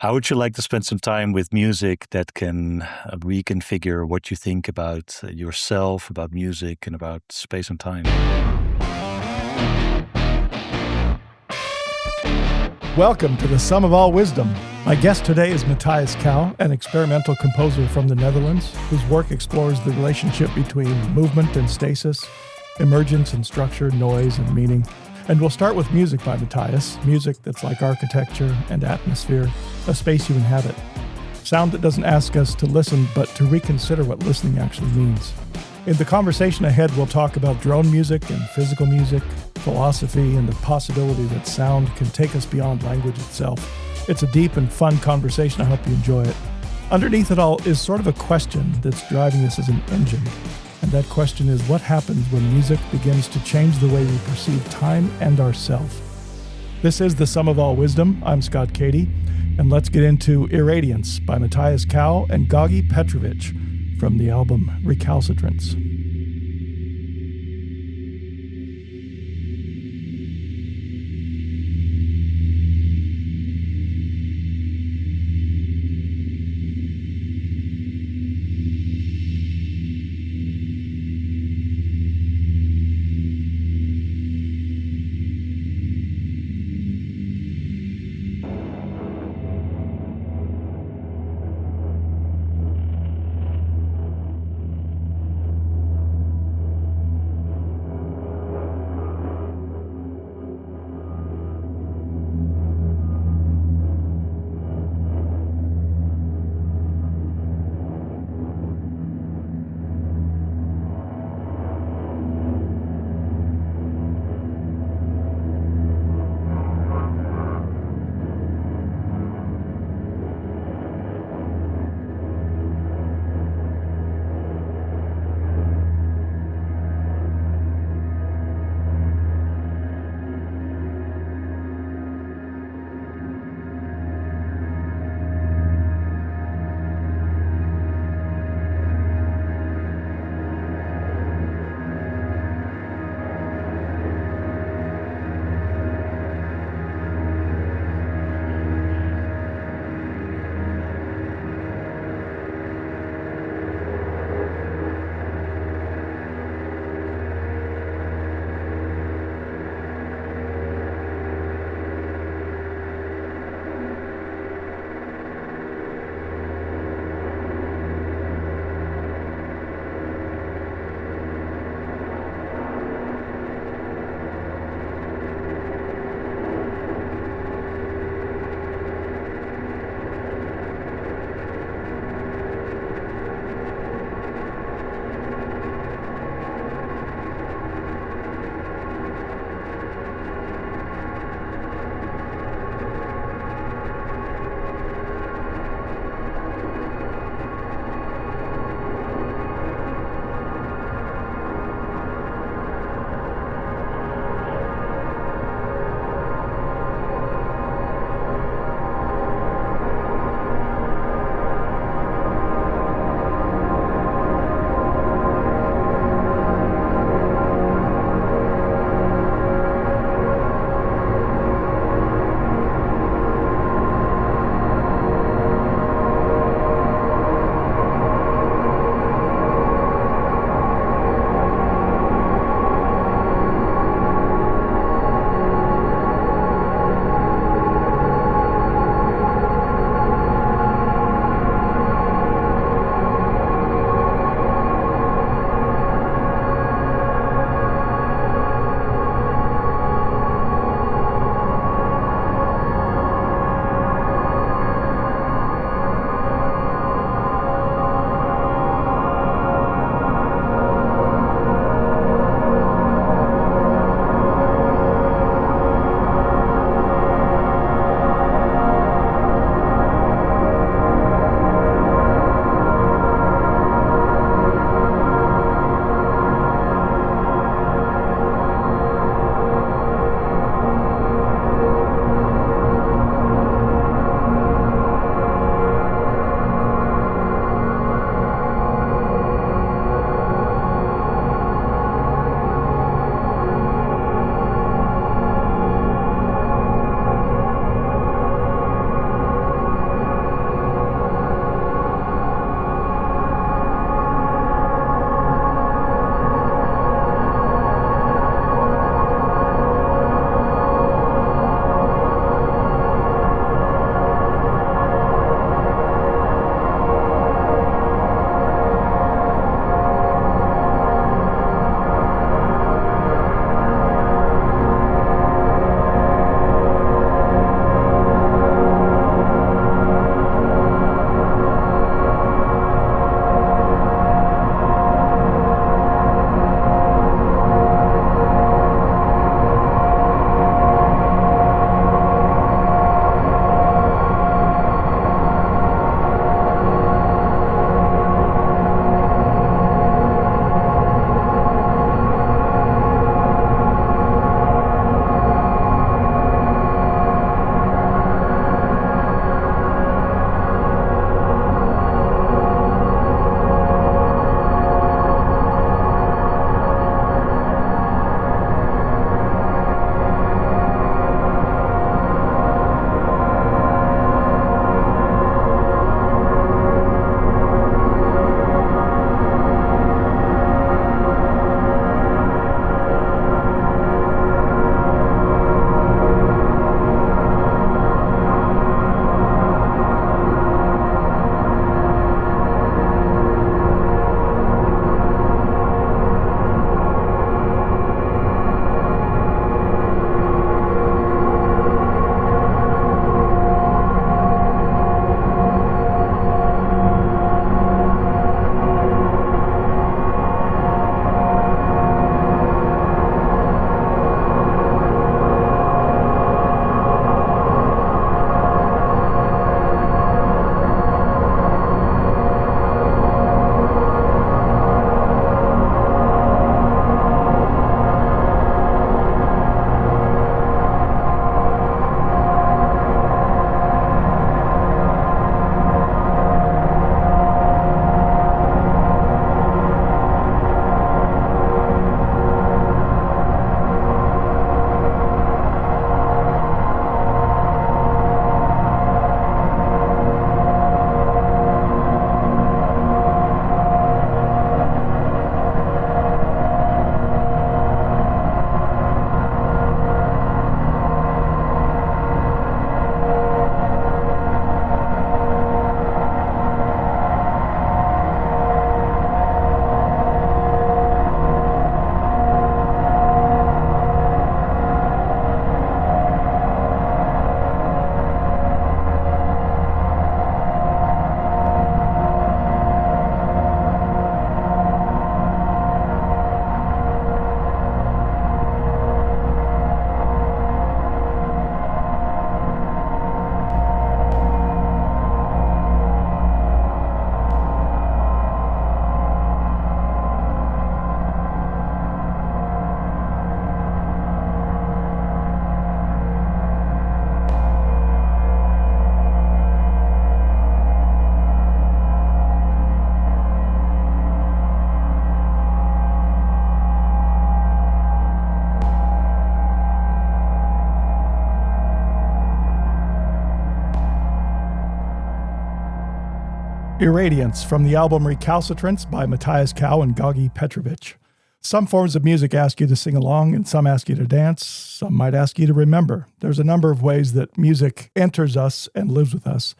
How would you like to spend some time with music that can reconfigure what you think about yourself, about music, and about space and time? Welcome to the Sum of All Wisdom. My guest today is Matthijs Kouw, an experimental composer from the Netherlands, whose work explores the relationship between movement and stasis, emergence and structure, noise and meaning. And we'll start with music by Matthijs, music that's like architecture and atmosphere, a space you inhabit. Sound that doesn't ask us to listen, but to reconsider what listening actually means. In the conversation ahead, we'll talk about drone music and physical music, philosophy, and the possibility that sound can take us beyond language itself. It's a deep and fun conversation. I hope you enjoy it. Underneath it all is sort of a question that's driving this as an engine. And that question is, what happens when music begins to change the way we perceive time and ourself? This is the Sum of All Wisdom. I'm Scott Cady, and let's get into Irradiance by Matthijs Kouw and Gogi Petrovic from the album Recalcitrance. Irradiance from the album Recalcitrance by Matthijs Kouw and Gagi Petrovic. Some forms of music ask you to sing along, and some ask you to dance. Some might ask you to remember. There's a number of ways that music enters us and lives with us.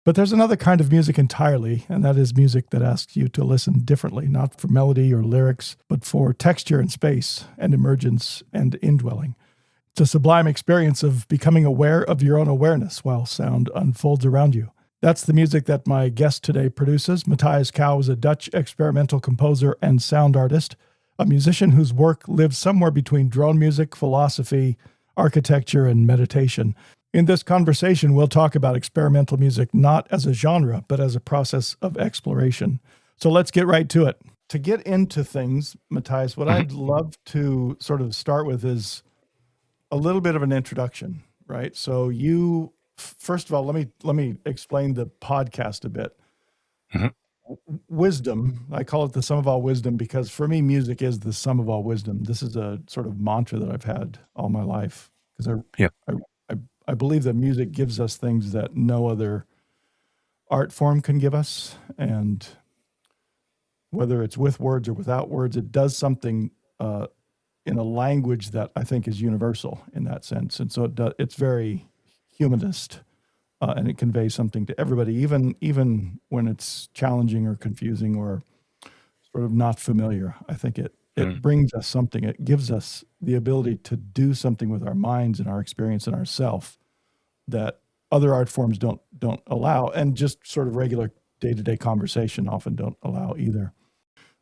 But there's another kind of music entirely, and that is music that asks you to listen differently, not for melody or lyrics, but for texture and space and emergence and indwelling. It's a sublime experience of becoming aware of your own awareness while sound unfolds around you. That's the music that my guest today produces. Matthijs Kouw is a Dutch experimental composer and sound artist, a musician whose work lives somewhere between drone music, philosophy, architecture, and meditation. In this conversation, we'll talk about experimental music not as a genre, but as a process of exploration. So let's get right to it. To get into things, Matthijs, what I'd love to sort of start with is a little bit of an introduction, right? So you, first of all, let me explain the podcast a bit. Wisdom, I call it the sum of all wisdom because for me, music is the sum of all wisdom. This is a sort of mantra that I've had all my life because I believe that music gives us things that no other art form can give us. And whether it's with words or without words, it does something in a language that I think is universal in that sense. And so it's very humanist, and it conveys something to everybody, even when it's challenging or confusing or sort of not familiar. I think it brings us something. It gives us the ability to do something with our minds and our experience and ourself that other art forms don't allow, and just sort of regular day-to-day conversation often don't allow either.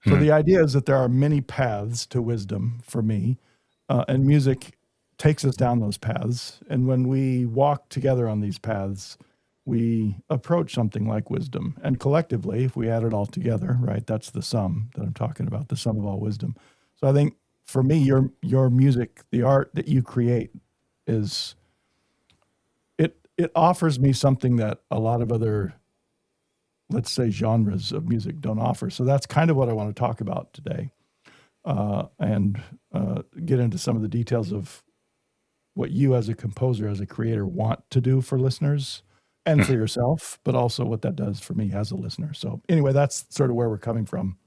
So the idea is that there are many paths to wisdom for me, and music takes us down those paths. And when we walk together on these paths, we approach something like wisdom. And collectively, if we add it all together, right, that's the sum that I'm talking about, the sum of all wisdom. So I think for me, your music, the art that you create it offers me something that a lot of other, let's say, genres of music don't offer. So that's kind of what I want to talk about today, and get into some of the details of what you as a composer, as a creator, want to do for listeners and for yourself, but also what that does for me as a listener. So anyway, that's sort of where we're coming from.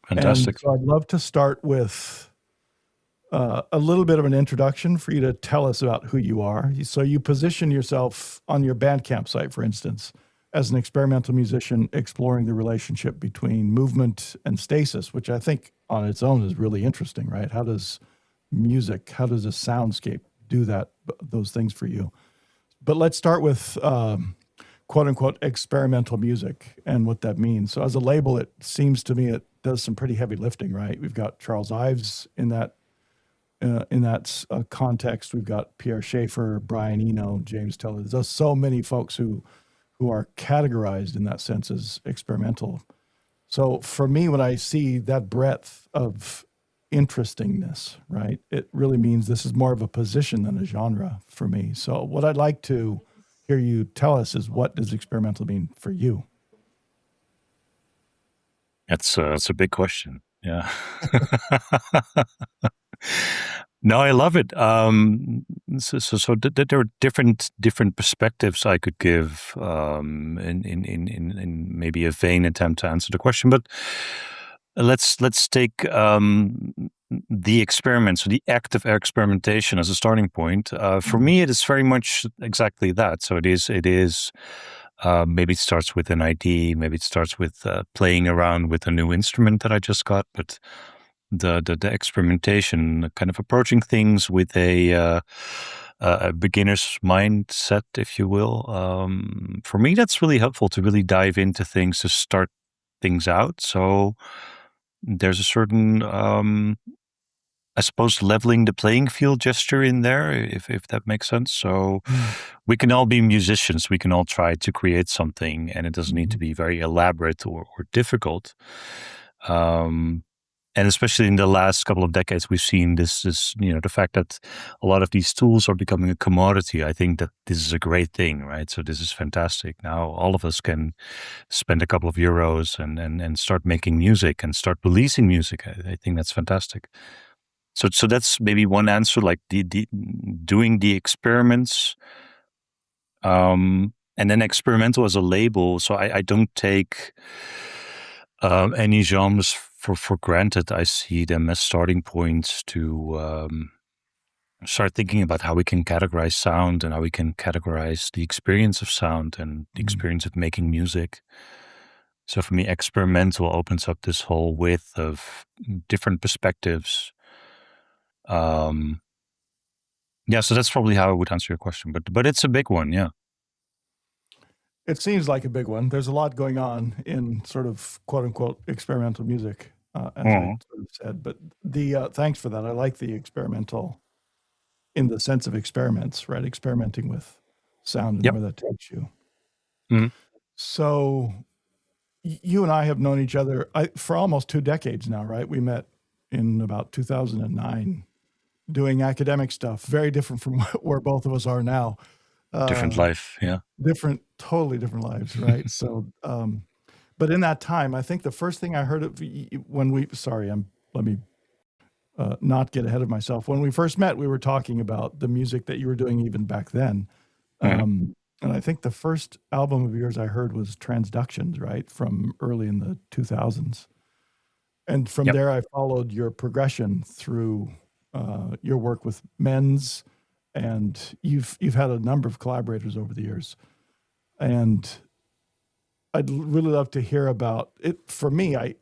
Fantastic. And so I'd love to start with a little bit of an introduction for you to tell us about who you are. So you position yourself on your Bandcamp site, for instance, as an experimental musician exploring the relationship between movement and stasis, which I think on its own is really interesting, right? How does music, how does a soundscape do those things for you? But let's start with quote unquote experimental music and what that means. So as a label, it seems to me it does some pretty heavy lifting, right? We've got Charles Ives in that context. We've got Pierre Schaeffer, Brian Eno, James Taylor. There's so many folks who are categorized in that sense as experimental. So for me, when I see that breadth of interestingness, right, it really means this is more of a position than a genre for me. So what I'd like to hear you tell us is, what does experimental mean for you? That's a big question. Yeah. No, I love it. There are different perspectives I could give in maybe a vain attempt to answer the question. But let's take the experiment, so the act of experimentation as a starting point. For me, it is very much exactly that. So it is. Maybe it starts with an idea. Maybe it starts with playing around with a new instrument that I just got. But the experimentation, kind of approaching things with a beginner's mindset, if you will. For me, that's really helpful to really dive into things, to start things out. So there's a certain, I suppose, leveling the playing field gesture in there, if that makes sense. So we can all be musicians. We can all try to create something, and it doesn't need to be very elaborate or difficult. And especially in the last couple of decades, we've seen this, the fact that a lot of these tools are becoming a commodity. I think that this is a great thing, right? So this is fantastic. Now all of us can spend a couple of euros and start making music and start releasing music. I think that's fantastic. So that's maybe one answer, like the doing the experiments And then experimental as a label. So I don't take any genres for granted. I see them as starting points to start thinking about how we can categorize sound and how we can categorize the experience of sound and the experience of making music. So for me, experimental opens up this whole width of different perspectives. Yeah, so that's probably how I would answer your question, but it's a big one, yeah. It seems like a big one. There's a lot going on in sort of quote unquote experimental music, as I sort of said. But the thanks for that. I like the experimental in the sense of experiments, right? Experimenting with sound and Yep. where that takes you. Mhm. So you and I have known each other for almost 2 decades now, right? We met in about 2009 doing academic stuff, very different from where both of us are now. Different life, yeah. Totally different lives, right? So, but in that time, I think the first thing I heard of when we, sorry, let me not get ahead of myself. When we first met, we were talking about the music that you were doing even back then. Mhm. And I think the first album of yours I heard was Transductions, right? From early in the 2000s. And from Yep. there, I followed your progression through your work with Men's, and you've had a number of collaborators over the years. And I'd really love to hear about it. For me, I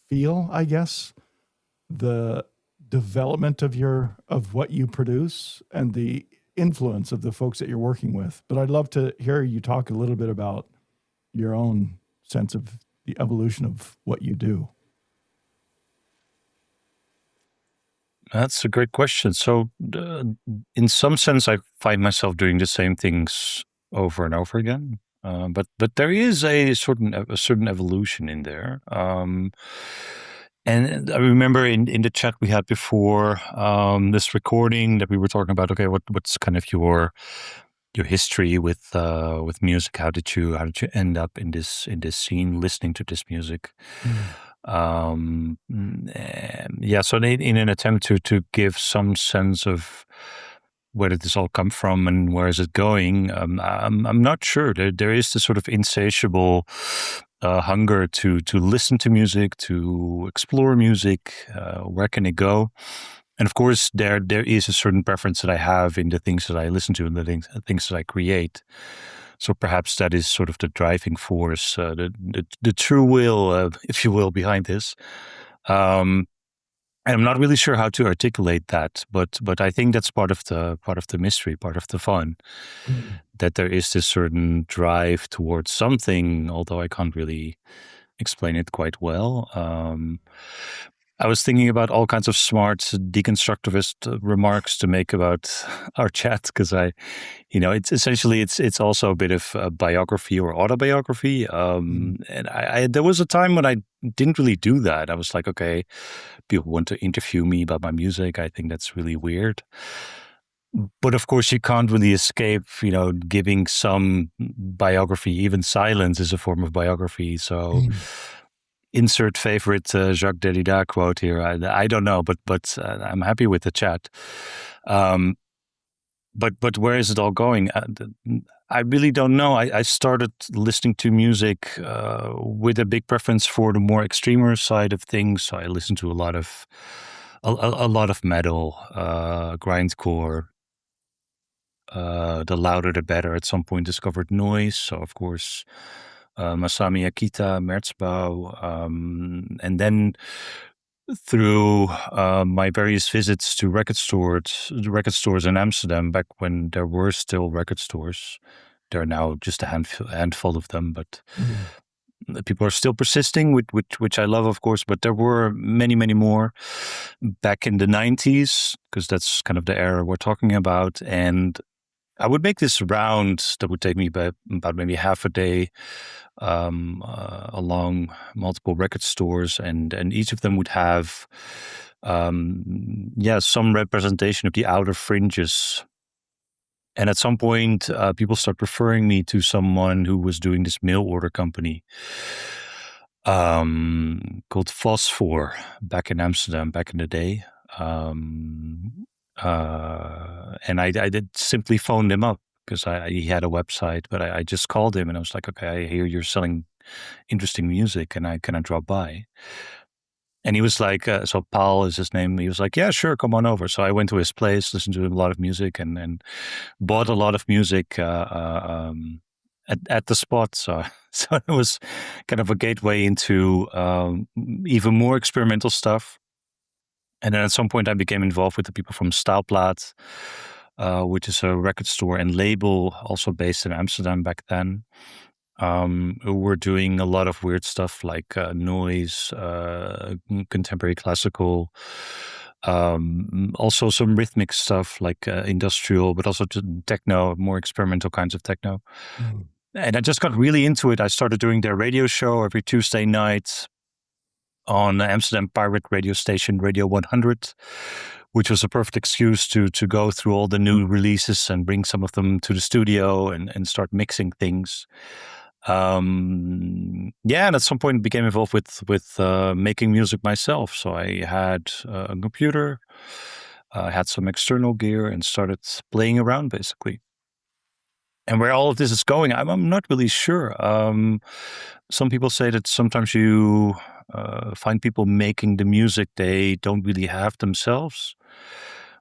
feel, I guess, the development of what you produce and the influence of the folks that you're working with. But I'd love to hear you talk a little bit about your own sense of the evolution of what you do. That's a great question. So, in some sense, I find myself doing the same things over and over again. But there is a certain evolution in there. And I remember in the chat we had before this recording that we were talking about. Okay, what's kind of your history with music? How did you end up in this scene, listening to this music? Yeah, so in an attempt to give some sense of where did this all come from and where is it going, I'm not sure. There is this sort of insatiable hunger to listen to music, to explore music. Where can it go? And of course, there is a certain preference that I have in the things that I listen to and the things that I create. So perhaps that is sort of the driving force, the true will, if you will, behind this. And I'm not really sure how to articulate that, but I think that's part of the mystery, part of the fun, that there is this certain drive towards something, although I can't really explain it quite well. I was thinking about all kinds of smart deconstructivist remarks to make about our chat because it's essentially it's also a bit of a biography or autobiography. And I there was a time when I didn't really do that. I was like, okay, people want to interview me about my music. I think that's really weird. But of course, you can't really escape, giving some biography. Even silence is a form of biography. So. Insert favorite Jacques Derrida quote here. I don't know, but I'm happy with the chat. But where is it all going? I really don't know. I started listening to music with a big preference for the more extremer side of things. So I listened to a lot of metal, grindcore. The louder the better. At some point, discovered noise. So of course. Masami Akita, Merzbau, and then through my various visits to record stores in Amsterdam, back when there were still record stores. There are now just a handful of them, but people are still persisting, which I love, of course. But there were many, many more back in the 90s, because that's kind of the era we're talking about. And I would make this round that would take me about maybe half a day along multiple record stores, and each of them would have some representation of the outer fringes. And at some point, people start referring me to someone who was doing this mail order company called Phosphor back in Amsterdam back in the day. And I did simply phone them up because he had a website, but I just called him and I was like, okay, I hear you're selling interesting music, and can I drop by? And he was like, so Paul is his name. He was like, yeah, sure, come on over. So I went to his place, listened to a lot of music, and bought a lot of music at the spot. So so it was kind of a gateway into even more experimental stuff. And then at some point, I became involved with the people from Staalplaat, which is a record store and label also based in Amsterdam back then. Who were doing a lot of weird stuff like noise, contemporary classical, also some rhythmic stuff like industrial, but also techno, more experimental kinds of techno. Mm. And I just got really into it. I started doing their radio show every Tuesday night on the Amsterdam pirate radio station, Radio 100, which was a perfect excuse to go through all the new releases and bring some of them to the studio and start mixing things. And at some point became involved with making music myself. So I had a computer, had some external gear, and started playing around basically. And where all of this is going, I'm not really sure. Some people say that sometimes you find people making the music they don't really have themselves,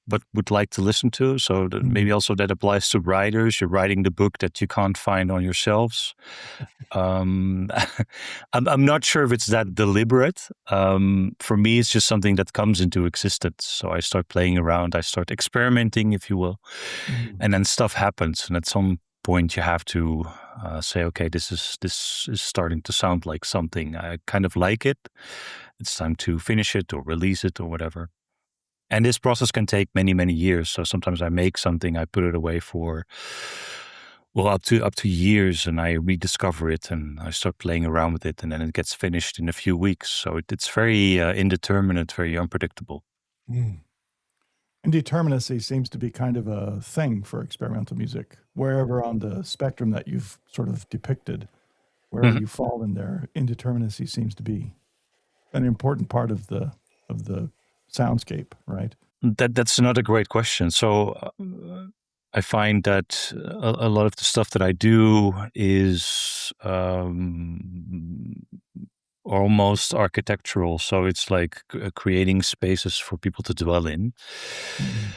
but would like to listen to. So maybe also that applies to writers. You're writing the book that you can't find on your shelves. I'm not sure if it's that deliberate. For me, it's just something that comes into existence. So I start playing around. I start experimenting, if you will, and then stuff happens. And at some point, you have to say, okay, this is starting to sound like something. I kind of like it. It's time to finish it or release it or whatever. And this process can take many, many years. So sometimes I make something, I put it away for, well, up to years, and I rediscover it and I start playing around with it, and then it gets finished in a few weeks. So it's very indeterminate, very unpredictable. Mm. Indeterminacy seems to be kind of a thing for experimental music. Wherever on the spectrum that you've sort of depicted, wherever you fall in there, indeterminacy seems to be an important part of the soundscape, right? That's another great question. So I find that a lot of the stuff that I do is almost architectural. So it's like creating spaces for people to dwell in. Mm-hmm.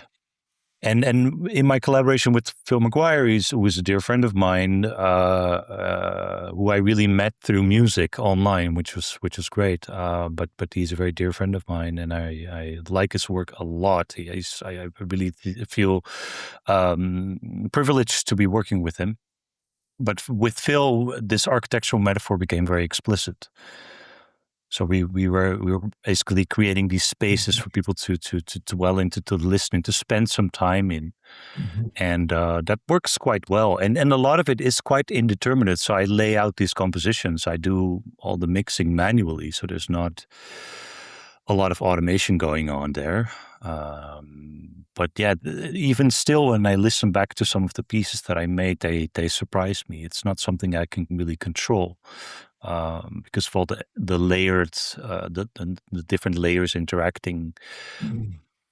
And in my collaboration with Phil McGuire, who is a dear friend of mine, who I really met through music online, which was great. But he's a very dear friend of mine, and I like his work a lot. I really feel privileged to be working with him. But with Phil, this architectural metaphor became very explicit. So we were basically creating these spaces for people to dwell into, to listen, to spend some time in, and that works quite well. And a lot of it is quite indeterminate. So I lay out these compositions. I do all the mixing manually, so there's not a lot of automation going on there. But yeah, even still, when I listen back to some of the pieces that I made, they surprise me. It's not something I can really control. Because of all the layered, the different layers interacting.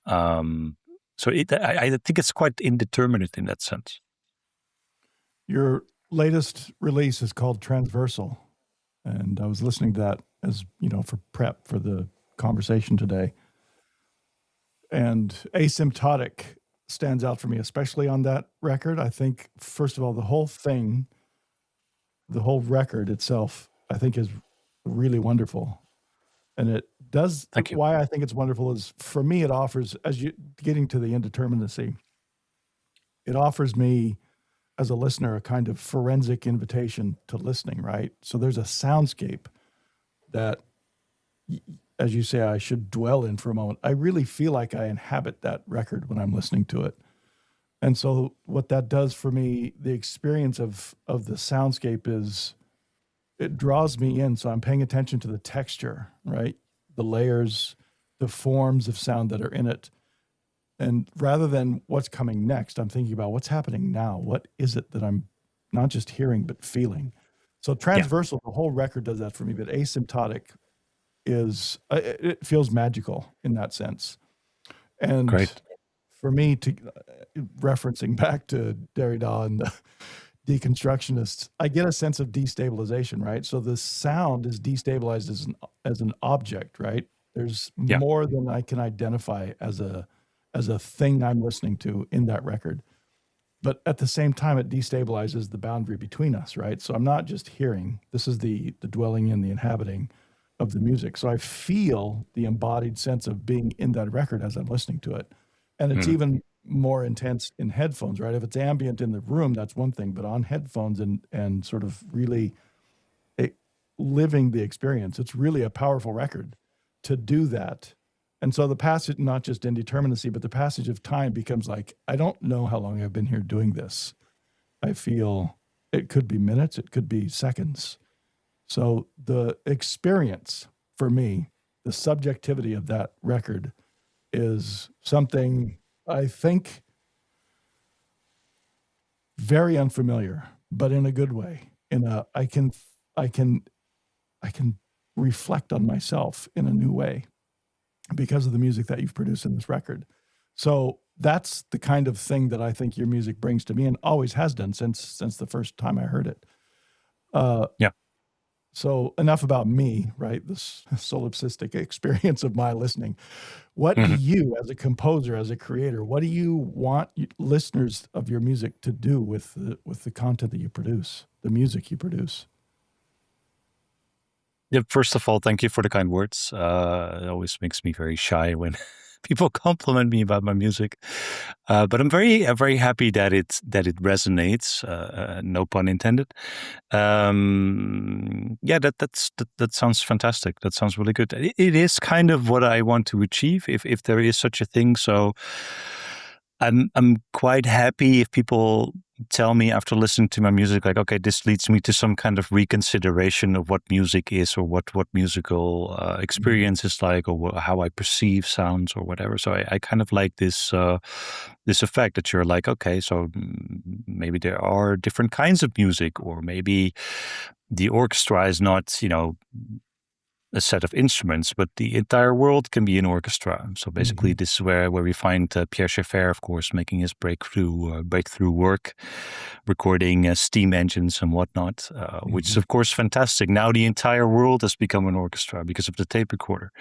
So I think it's quite indeterminate in that sense. Your latest release is called Transversal, and I was listening to that as, for prep for the conversation today. And asymptotic stands out for me, especially on that record. I think, first of all, the whole record itself, I think, is really wonderful. And it does. Thank you. Why I think it's wonderful is, for me, it offers, as you getting to the indeterminacy, it offers me as a listener a kind of forensic invitation to listening, right? So there's a soundscape that, as you say, I should dwell in for a moment. I really feel like I inhabit that record when I'm listening to it. And so what that does for me, the experience of the soundscape is, it draws me in. So I'm paying attention to the texture, right? The layers, the forms of sound that are in it. And rather than what's coming next, I'm thinking about what's happening now. What is it that I'm not just hearing, but feeling? So Transversal, the whole record does that for me, but asymptotic it feels magical in that sense. And great. for me, to referencing back to Derrida and the deconstructionists, I get a sense of destabilization, right? So the sound is destabilized as an object, right? There's Yeah. more than I can identify as a thing I'm listening to in that record. But at the same time, it destabilizes the boundary between us, right? So I'm not just hearing. This is the dwelling in, the inhabiting of the music. So I feel the embodied sense of being in that record as I'm listening to it. And it's even more intense in headphones, right? If it's ambient in the room, that's one thing, but on headphones and sort of really living the experience, it's really a powerful record to do that. And so the passage, not just indeterminacy, but the passage of time becomes like, I don't know how long I've been here doing this. I feel it could be minutes, it could be seconds. So the experience for me, the subjectivity of that record is something I think very unfamiliar, but in a good way. I can reflect on myself in a new way because of the music that you've produced in this record. So that's the kind of thing that I think your music brings to me and always has done since the first time I heard it. Yeah. So enough about me, right? This solipsistic experience of my listening. What do you, as a composer, as a creator, what do you want listeners of your music to do with the content that you produce, the music you produce? Yeah, first of all, thank you for the kind words. It always makes me very shy when people compliment me about my music, but I'm very happy that it resonates. No pun intended. Yeah, that sounds fantastic. That sounds really good. It is kind of what I want to achieve, if there is such a thing. So I'm quite happy if people tell me after listening to my music, like, okay, this leads me to some kind of reconsideration of what music is, or what musical experience is like, or how I perceive sounds, or whatever. So I kind of like this this effect that you're like, okay, so maybe there are different kinds of music, or maybe the orchestra is not, a set of instruments, but the entire world can be an orchestra. So basically, this is where we find Pierre Schaeffer, of course, making his breakthrough work, recording steam engines and whatnot, which is of course fantastic. Now the entire world has become an orchestra because of the tape recorder.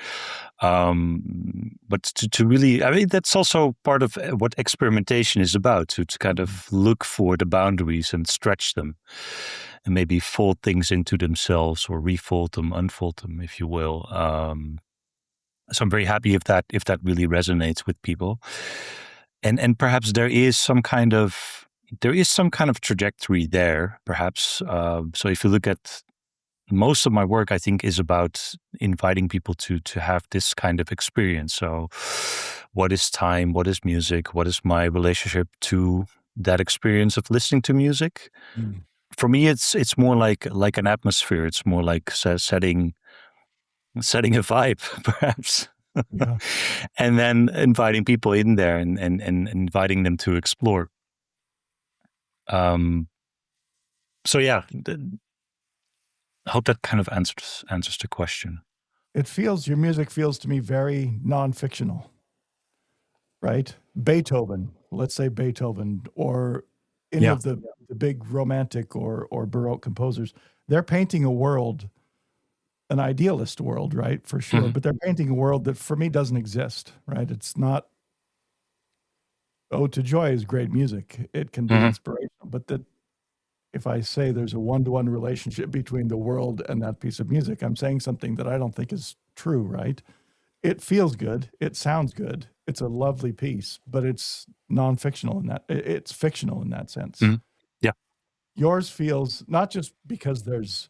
But to really, I mean, that's also part of what experimentation is about, to kind of look for the boundaries and stretch them, and maybe fold things into themselves, or refold them, unfold them, if you will. So I'm very happy if that really resonates with people, and perhaps there is some kind of trajectory there, perhaps. So if you look at most of my work, I think, is about inviting people to have this kind of experience. So, what is time? What is music? What is my relationship to that experience of listening to music? For me, it's more like an atmosphere. It's more like setting a vibe, perhaps. Yeah. And then inviting people in there, and inviting them to explore. So yeah, I hope that kind of answers the question. Your music feels to me very non-fictional, right? Beethoven, let's say Beethoven, or any of the big romantic or Baroque composers, they're painting a world, an idealist world, right? For sure. But they're painting a world that for me doesn't exist, right? It's not, Ode to Joy is great music. It can be inspirational, but that if I say there's a one-to-one relationship between the world and that piece of music, I'm saying something that I don't think is true, right? It feels good. It sounds good. It's a lovely piece, but it's non-fictional in that, it's fictional in that sense. Yeah. Yours feels, not just because there's,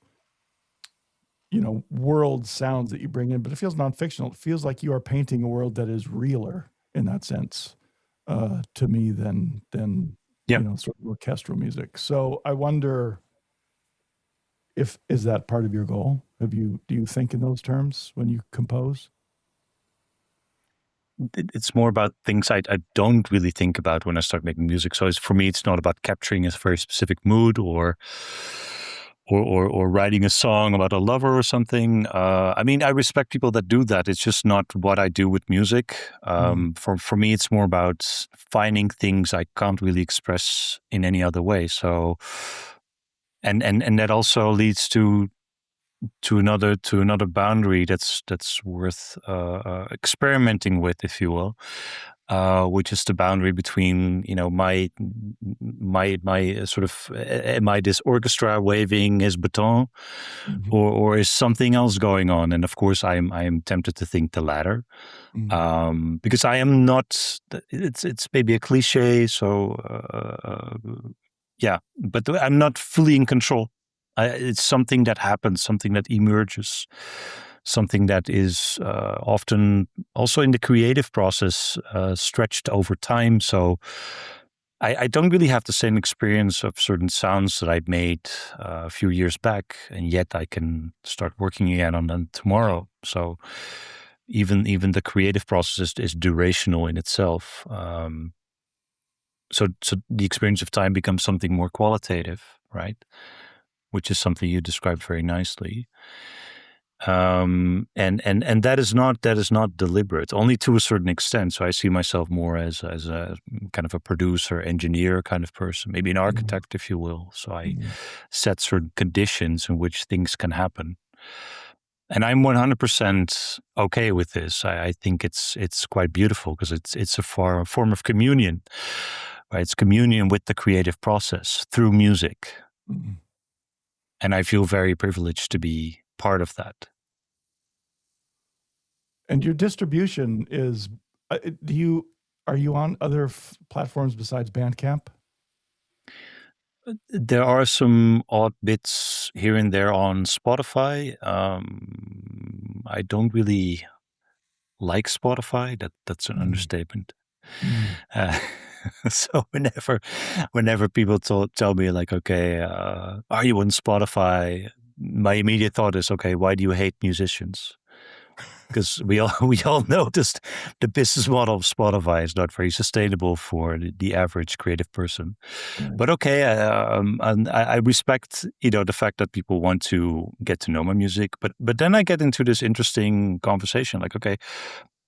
world sounds that you bring in, but it feels non-fictional. It feels like you are painting a world that is realer in that sense, to me than sort of orchestral music. So I wonder, is that part of your goal? Do you think in those terms when you compose? It's more about things I don't really think about when I start making music. So for me, it's not about capturing a very specific mood, or or writing a song about a lover or something. I mean, I respect people that do that. It's just not what I do with music. For me, it's more about finding things I can't really express in any other way. So, and that also leads to another boundary that's worth experimenting with, if you will, which is the boundary between my sort of am I this orchestra waving his baton, or is something else going on? And of course, I am tempted to think the latter, because I am not. It's maybe a cliche, so yeah, but I'm not fully in control. It's something that happens, something that emerges, something that is often also in the creative process stretched over time. So I don't really have the same experience of certain sounds that I made a few years back, and yet I can start working again on them tomorrow. So even the creative process is durational in itself. So the experience of time becomes something more qualitative, right? Which is something you described very nicely. And that is not deliberate, only to a certain extent. So I see myself more as a kind of a producer, engineer kind of person, maybe an architect, if you will. So I set certain conditions in which things can happen. And I'm 100% okay with this. I think it's quite beautiful because it's a form of communion, right? It's communion with the creative process through music. And I feel very privileged to be part of that. And your distribution is, are you on other platforms besides Bandcamp? There are some odd bits here and there on Spotify. I don't really like Spotify. That's an understatement. So whenever people tell me like, okay, are you on Spotify? My immediate thought is, okay, why do you hate musicians? Because we all know the business model of Spotify is not very sustainable for the average creative person. But okay, and I respect the fact that people want to get to know my music. But then I get into this interesting conversation, like, okay,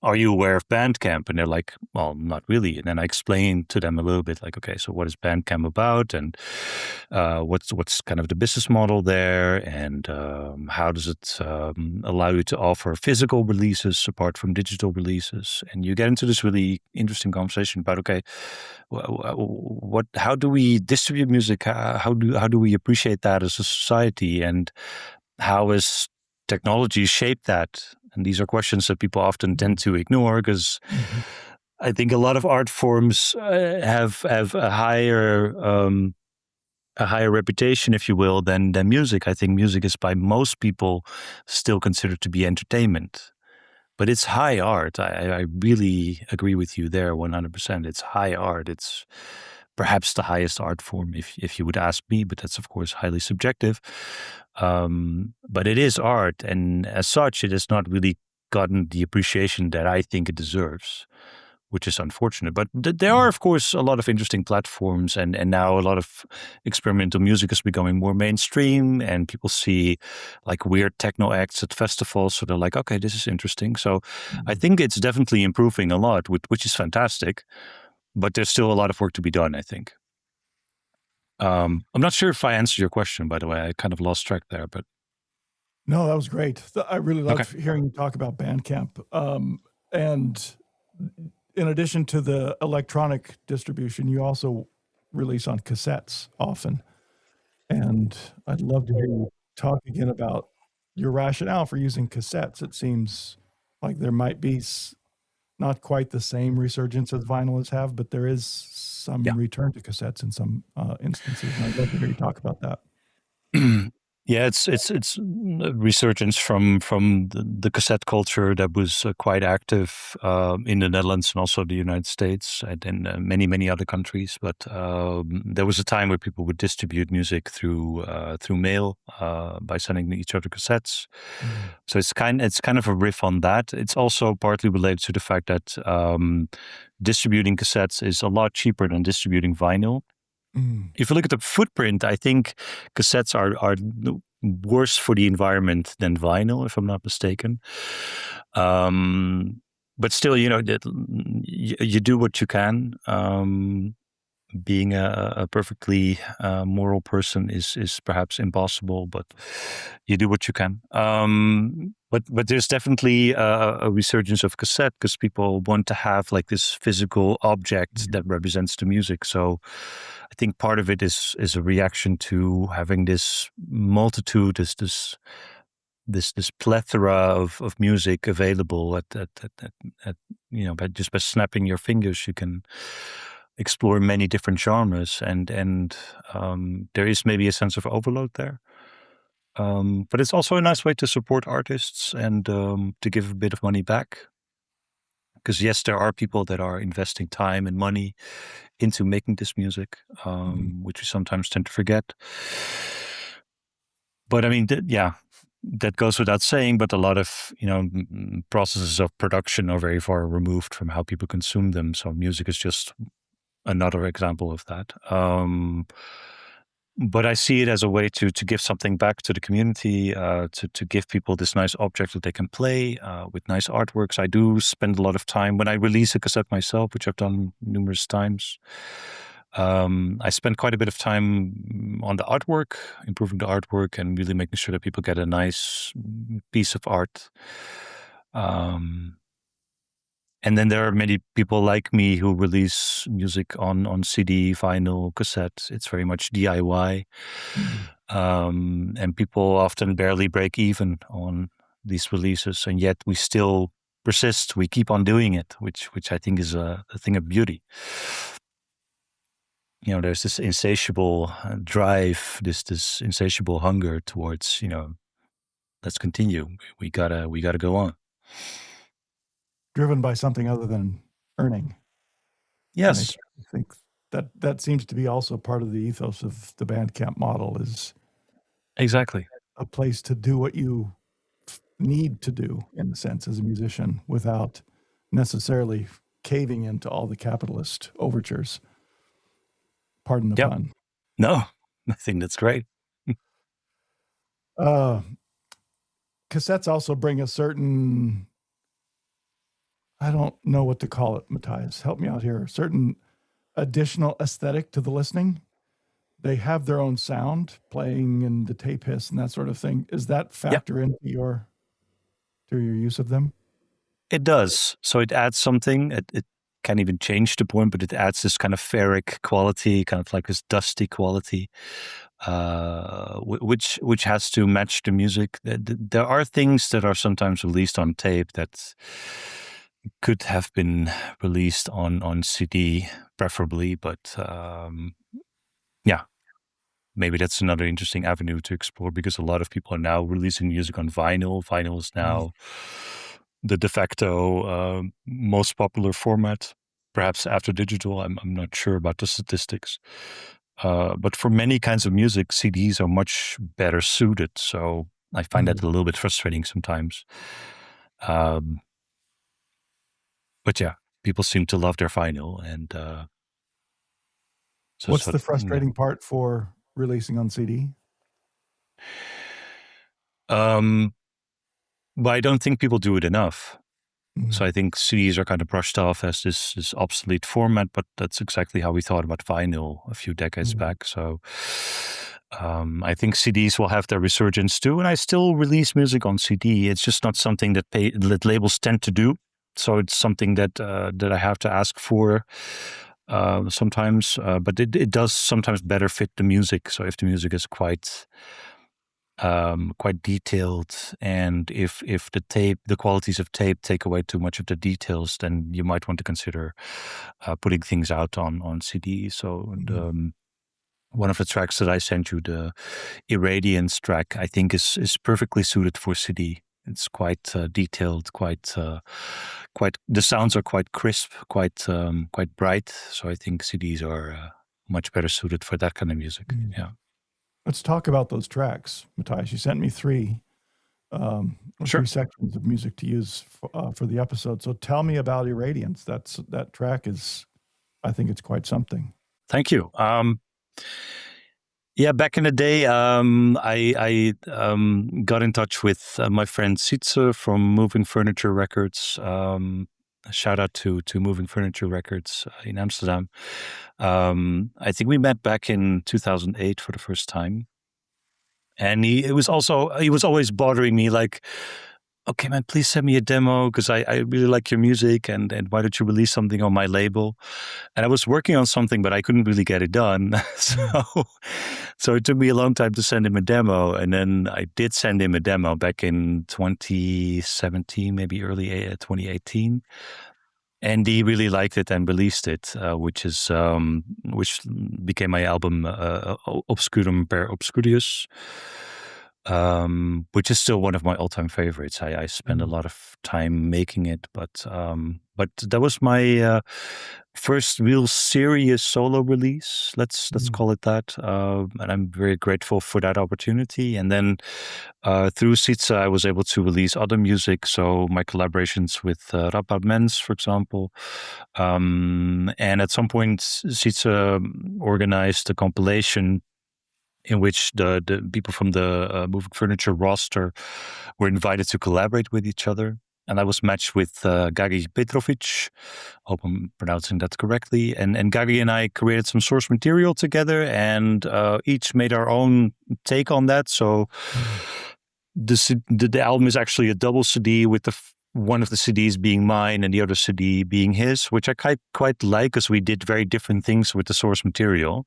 are you aware of Bandcamp? And they're like, well, not really. And then I explain to them a little bit, like, okay, so what is Bandcamp about, and what's kind of the business model there, and how does it allow you to offer physical releases apart from digital releases? And you get into this really interesting conversation about, okay, how do we distribute music? How do we appreciate that as a society, and how has technology shaped that? And these are questions that people often tend to ignore, because I think a lot of art forms have a higher reputation, if you will, than music. I think music is by most people still considered to be entertainment, but it's high art. I really agree with you there, 100%. It's high art. It's perhaps the highest art form, if you would ask me, but that's of course highly subjective. But it is art, and as such, it has not really gotten the appreciation that I think it deserves, which is unfortunate. But there are, of course, a lot of interesting platforms, and now a lot of experimental music is becoming more mainstream, and people see like weird techno acts at festivals, so they're like, okay, this is interesting. So I think it's definitely improving a lot, which is fantastic. But there's still a lot of work to be done, I think. I'm not sure if I answered your question, by the way. I kind of lost track there, but no, that was great. I really loved hearing you talk about Bandcamp. And in addition to the electronic distribution, you also release on cassettes often. And I'd love to hear you talk again about your rationale for using cassettes. It seems like there might be not quite the same resurgence as vinyl has have, but there is some return to cassettes in some instances. And I'd love to hear you talk about that. Yeah, it's a resurgence from the cassette culture that was quite active in the Netherlands and also the United States and in many other countries. But there was a time where people would distribute music through mail by sending each other cassettes. So it's kind of a riff on that. It's also partly related to the fact that distributing cassettes is a lot cheaper than distributing vinyl. If you look at the footprint, I think cassettes are worse for the environment than vinyl, if I'm not mistaken. But still, you do what you can. Being a perfectly moral person is perhaps impossible, but you do what you can. But there's definitely a resurgence of cassette because people want to have like this physical object that represents the music. So I think part of it is a reaction to having this multitude, this plethora of music available at just by snapping your fingers, you can explore many different genres, and there is maybe a sense of overload there. But it's also a nice way to support artists and to give a bit of money back. Because yes, there are people that are investing time and money into making this music, which we sometimes tend to forget. But I mean, that goes without saying. But a lot of processes of production are very far removed from how people consume them. So music is just another example of that. But I see it as a way to give something back to the community, to give people this nice object that they can play with nice artworks. I do spend a lot of time when I release a cassette myself, which I've done numerous times. I spend quite a bit of time on the artwork, improving the artwork, and really making sure that people get a nice piece of art. And then there are many people like me who release music on CD, vinyl, cassette. It's very much DIY. And people often barely break even on these releases. And yet we still persist. We keep on doing it, which I think is a thing of beauty. There's this insatiable drive, this insatiable hunger towards, let's continue. We gotta go on. Driven by something other than earning. Yes. I think that seems to be also part of the ethos of the Bandcamp model is exactly a place to do what you need to do, in a sense, as a musician, without necessarily caving into all the capitalist overtures. Pardon the pun. No, I think that's great. Cassettes also bring a certain, I don't know what to call it, Matthijs, help me out here, certain additional aesthetic to the listening. They have their own sound playing and the tape hiss and that sort of thing. Is that factor into your use of them? It does. So it adds something. It can even change the point, but it adds this kind of ferric quality, kind of like this dusty quality, which has to match the music. There are things that are sometimes released on tape that could have been released on CD, preferably, but maybe that's another interesting avenue to explore because a lot of people are now releasing music on vinyl. Vinyl is now the de facto most popular format, perhaps after digital. I'm not sure about the statistics. But for many kinds of music, CDs are much better suited. So I find that a little bit frustrating sometimes. But yeah, people seem to love their vinyl. And what's the frustrating part for releasing on CD? But I don't think people do it enough. So I think CDs are kind of brushed off as this obsolete format, but that's exactly how we thought about vinyl a few decades back. So I think CDs will have their resurgence too, and I still release music on CD. It's just not something that labels tend to do. So it's something that I have to ask for sometimes, but it does sometimes better fit the music. So if the music is quite detailed, and if the qualities of tape take away too much of the details, then you might want to consider putting things out on CD. So one of the tracks that I sent you, the Irradiance track, I think is perfectly suited for CD. It's quite detailed, quite the sounds are quite crisp, quite bright. So I think CDs are much better suited for that kind of music. Yeah. Let's talk about those tracks, Matthijs. You sent me three sections of music to use for the episode. So tell me about Irradiance. That track is, I think it's quite something. Thank you. Yeah, back in the day, I got in touch with my friend Sietse from Moving Furniture Records. A shout out to Moving Furniture Records in Amsterdam. I think we met back in 2008 for the first time, and he was always bothering me like, okay, man, please send me a demo because I really like your music, and why don't you release something on my label? And I was working on something, but I couldn't really get it done. So it took me a long time to send him a demo. And then I did send him a demo back in 2017, maybe early 2018. And he really liked it and released it, which became my album Obscurum per Obscurius, which is still one of my all-time favorites. I spend a lot of time making it, but that was my first real serious solo release. Let's call it that, and I'm very grateful for that opportunity. And then through Sietse, I was able to release other music. So my collaborations with Rapad Mens, for example, and at some point, Sietse organized a compilation in which the people from the Moving Furniture roster were invited to collaborate with each other. And I was matched with Gagi Petrovic. Hope I'm pronouncing that correctly. And Gagi and I created some source material together, and each made our own take on that. So the album is actually a double CD with one of the CDs being mine and the other CD being his, which I quite like because we did very different things with the source material.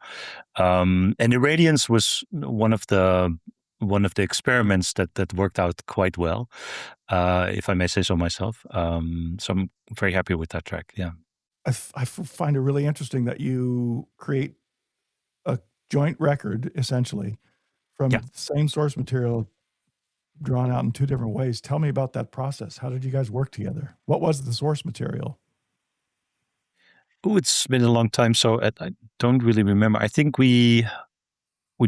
And Irradiance was one of the experiments that worked out quite well, if I may say so myself. So I'm very happy with that track. Yeah, I find it really interesting that you create a joint record essentially from the same source material drawn out in two different ways. Tell me about that process. How did you guys work together? What was the source material? Oh, it's been a long time, so I don't really remember. I think we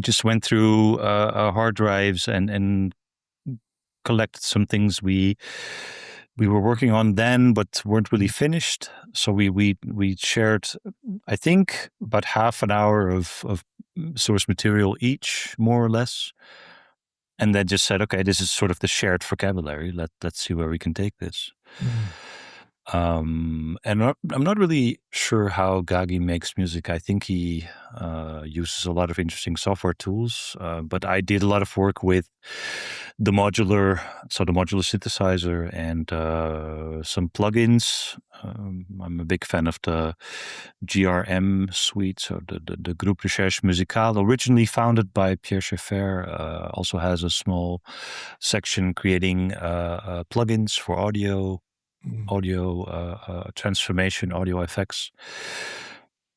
just went through our hard drives and collected some things we were working on then, but weren't really finished. So we shared, I think, about half an hour of source material each, more or less. And then just said, okay, this is sort of the shared vocabulary. Let's see where we can take this. And I'm not really sure how Gagi makes music. I think he uses a lot of interesting software tools, but I did a lot of work with the modular synthesizer and some plugins. I'm a big fan of the GRM suite, so the Groupe Recherche Musicale, originally founded by Pierre Schaeffer, also has a small section creating plugins for audio transformation, audio effects.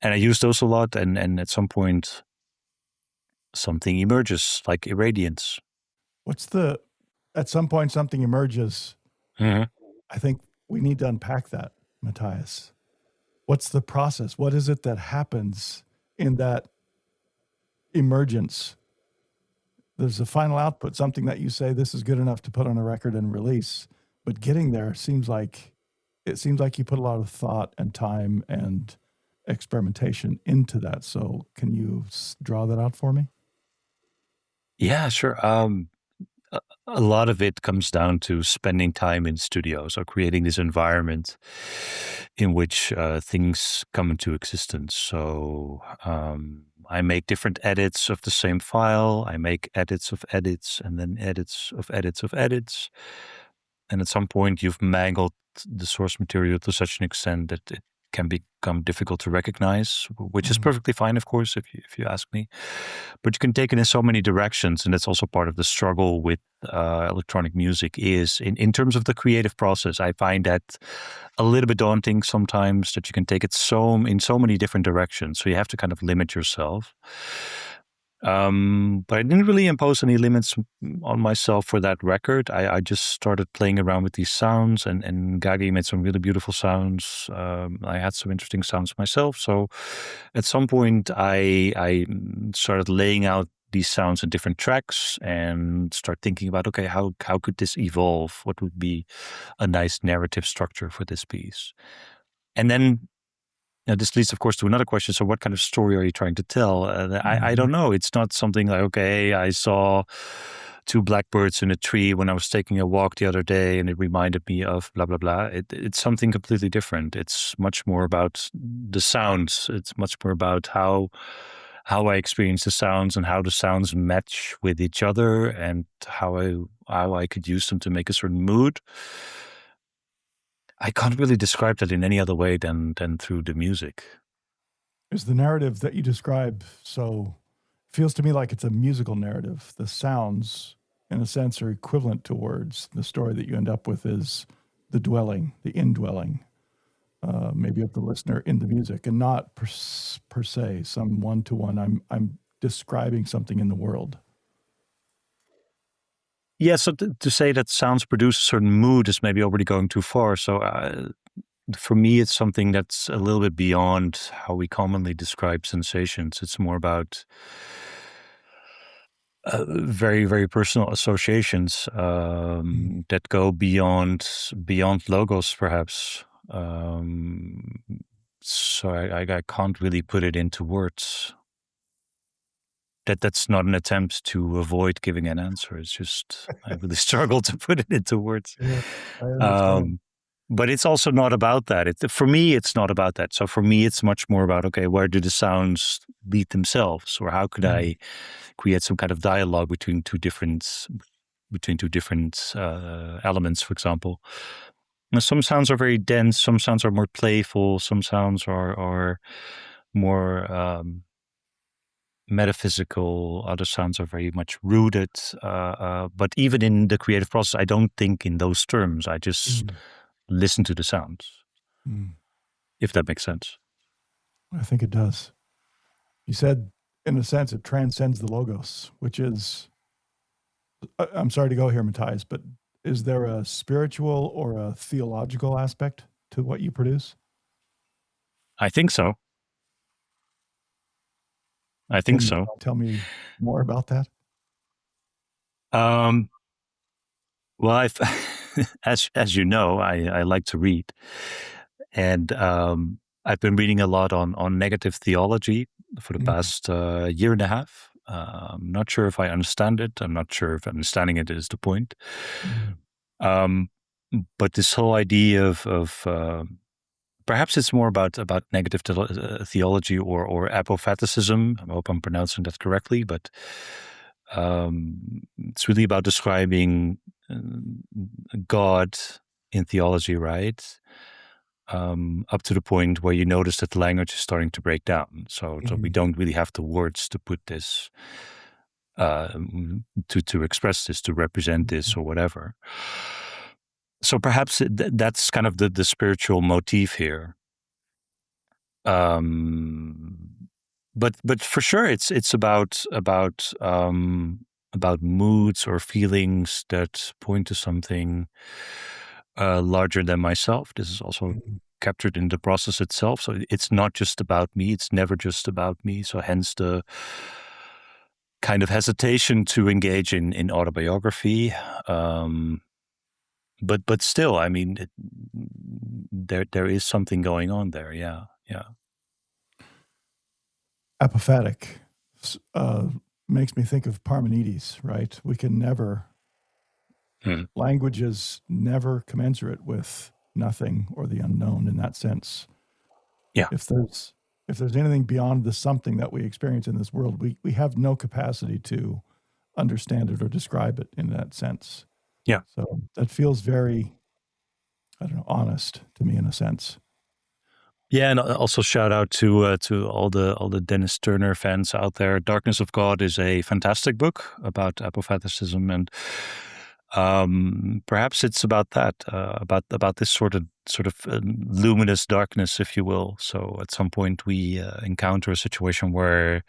And I use those a lot, and at some point something emerges, like irradiance. At some point something emerges? Mm-hmm. I think we need to unpack that, Matthijs. What's the process? What is it that happens in that emergence? There's a final output, something that you say, this is good enough to put on a record and release. But getting there seems like you put a lot of thought and time and experimentation into that. So can you draw that out for me? Yeah, sure. A lot of it comes down to spending time in studios or creating this environment in which things come into existence. So I make different edits of the same file. I make edits of edits and then edits of edits of edits. And at some point, you've mangled the source material to such an extent that it can become difficult to recognize, which is perfectly fine, of course, if you ask me. But you can take it in so many directions, and that's also part of the struggle with electronic music. Is in terms of the creative process, I find that a little bit daunting sometimes, that you can take it in so many different directions. So you have to kind of limit yourself. But I didn't really impose any limits on myself for that record. I just started playing around with these sounds, and Gagi made some really beautiful sounds. I had some interesting sounds myself. So at some point, I started laying out these sounds in different tracks and start thinking about, okay, how could this evolve? What would be a nice narrative structure for this piece? And then Now, this leads, of course, to another question. So what kind of story are you trying to tell? I don't know. It's not something like, okay, I saw two blackbirds in a tree when I was taking a walk the other day, and it reminded me of blah, blah, blah. It's something completely different. It's much more about the sounds. It's much more about how I experience the sounds and how the sounds match with each other, and how I could use them to make a certain mood. I can't really describe that in any other way than through the music. Is the narrative that you describe feels to me like it's a musical narrative. The sounds, in a sense, are equivalent to words. The story that you end up with is the dwelling, the indwelling, maybe of the listener in the music, and not per se some one-to-one. I'm describing something in the world. Yeah, so to say that sounds produce a certain mood is maybe already going too far. So for me, it's something that's a little bit beyond how we commonly describe sensations. It's more about very, very personal associations that go beyond logos, perhaps. So I can't really put it into words. That's not an attempt to avoid giving an answer. It's just I really struggle to put it into words. Yeah, I understand. But it's also not about that. For me, it's not about that. So for me, it's much more about, okay, where do the sounds lead themselves, or how could I create some kind of dialogue between two different elements, for example. Now, some sounds are very dense. Some sounds are more playful. Some sounds are more metaphysical. Other sounds are very much rooted. But even in the creative process, I don't think in those terms. I just listen to the sounds, if that makes sense. I think it does. You said, in a sense, it transcends the logos, which is, I'm sorry to go here, Matthijs, but is there a spiritual or a theological aspect to what you produce? I think so. Can you tell me more about that? Well, as you know, I like to read, and I've been reading a lot on negative theology for the past year and a half. I'm not sure if I understand it. I'm not sure if understanding it is the point. But this whole idea of perhaps it's more about negative theology or apophaticism. I hope I'm pronouncing that correctly, but it's really about describing God in theology, right? Up to the point where you notice that the language is starting to break down. So we don't really have the words to put this, to express this, to represent this, or whatever. So perhaps that's kind of the spiritual motif here. But for sure, it's about moods or feelings that point to something larger than myself. This is also captured in the process itself. So it's not just about me. It's never just about me. So hence the kind of hesitation to engage in autobiography. But still, I mean, there is something going on there. Yeah. Apophatic makes me think of Parmenides, right? We can never, language is never commensurate with nothing or the unknown in that sense. Yeah. If there's anything beyond the something that we experience in this world, we have no capacity to understand it or describe it in that sense. Yeah. So that feels very, I don't know, honest to me in a sense. Yeah, and also shout out to all the Dennis Turner fans out there. Darkness of God is a fantastic book about apophaticism, and perhaps it's about that, about this sort of luminous darkness, if you will. So at some point we encounter a situation where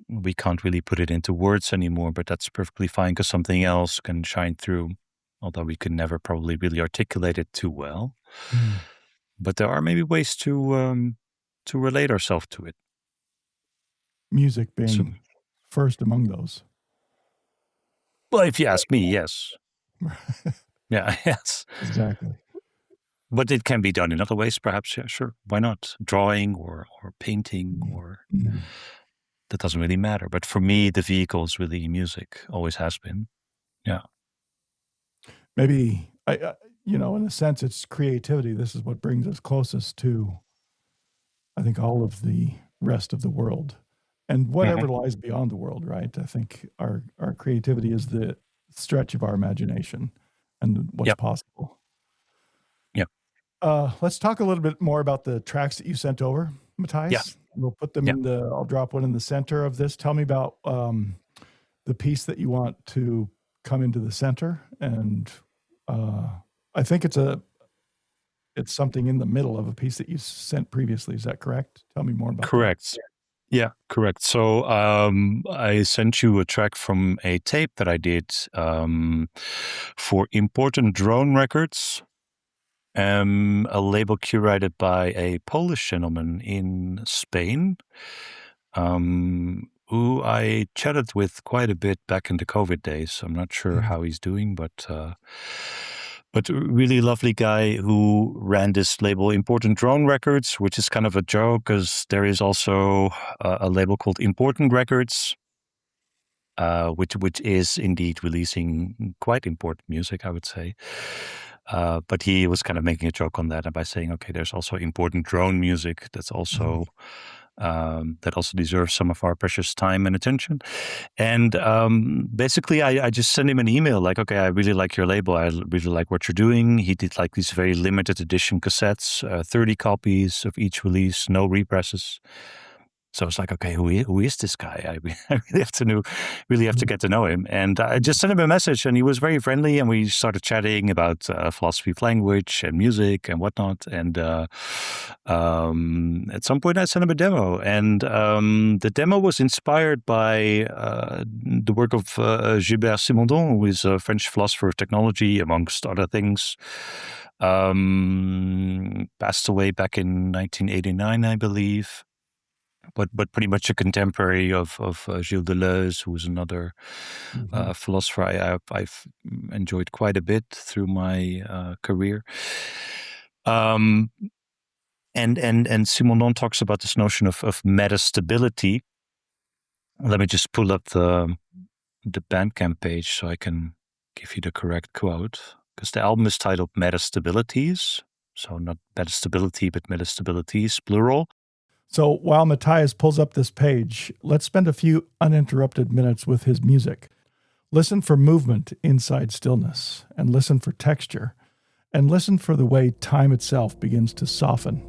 we can't really put it into words anymore, but that's perfectly fine because something else can shine through, although we can never probably really articulate it too well. But there are maybe ways to relate ourselves to it. Music being first among those. Well, if you ask me, yes. Yeah, yes. Exactly. But it can be done in other ways, perhaps. Yeah, sure. Why not? Drawing or painting, or that doesn't really matter. But for me, the vehicle is really music. Always has been. Yeah. Maybe in a sense, it's creativity. This is what brings us closest to, I think, all of the rest of the world, and whatever lies beyond the world. Right? I think our creativity is the stretch of our imagination and what's possible. Yep. Let's talk a little bit more about the tracks that you sent over, Matthijs. Yeah. We'll put them in I'll drop one in the center of this. Tell me about the piece that you want to come into the center, and I think it's something in the middle of a piece that you sent previously. Is that correct? Tell me more about Correct. that. Yeah, correct. So I sent you a track from a tape that I did for Important Drone Records, a label curated by a Polish gentleman in Spain, who I chatted with quite a bit back in the COVID days. I'm not sure how he's doing, but a really lovely guy who ran this label Important Drone Records, which is kind of a joke because there is also a label called Important Records, which is indeed releasing quite important music, I would say. But he was kind of making a joke on that, and by saying, okay, there's also important drone music that's also that also deserves some of our precious time and attention. And basically, I just sent him an email like, okay, I really like your label. I really like what you're doing. He did like these very limited edition cassettes, 30 copies of each release, no represses. So I was like, okay, who is this guy? I really have to get to know him. And I just sent him a message, and he was very friendly, and we started chatting about philosophy of language and music and whatnot. And at some point, I sent him a demo, and the demo was inspired by the work of Gilbert Simondon, who is a French philosopher of technology, amongst other things. Passed away back in 1989, I believe. But pretty much a contemporary of Gilles Deleuze, who was another philosopher I've enjoyed quite a bit through my career. And Simondon talks about this notion of metastability. Let me just pull up the Bandcamp page so I can give you the correct quote, because the album is titled Metastabilities, so not metastability, but metastabilities, plural. So while Matthijs pulls up this page, let's spend a few uninterrupted minutes with his music. Listen for movement inside stillness, and listen for texture, and listen for the way time itself begins to soften.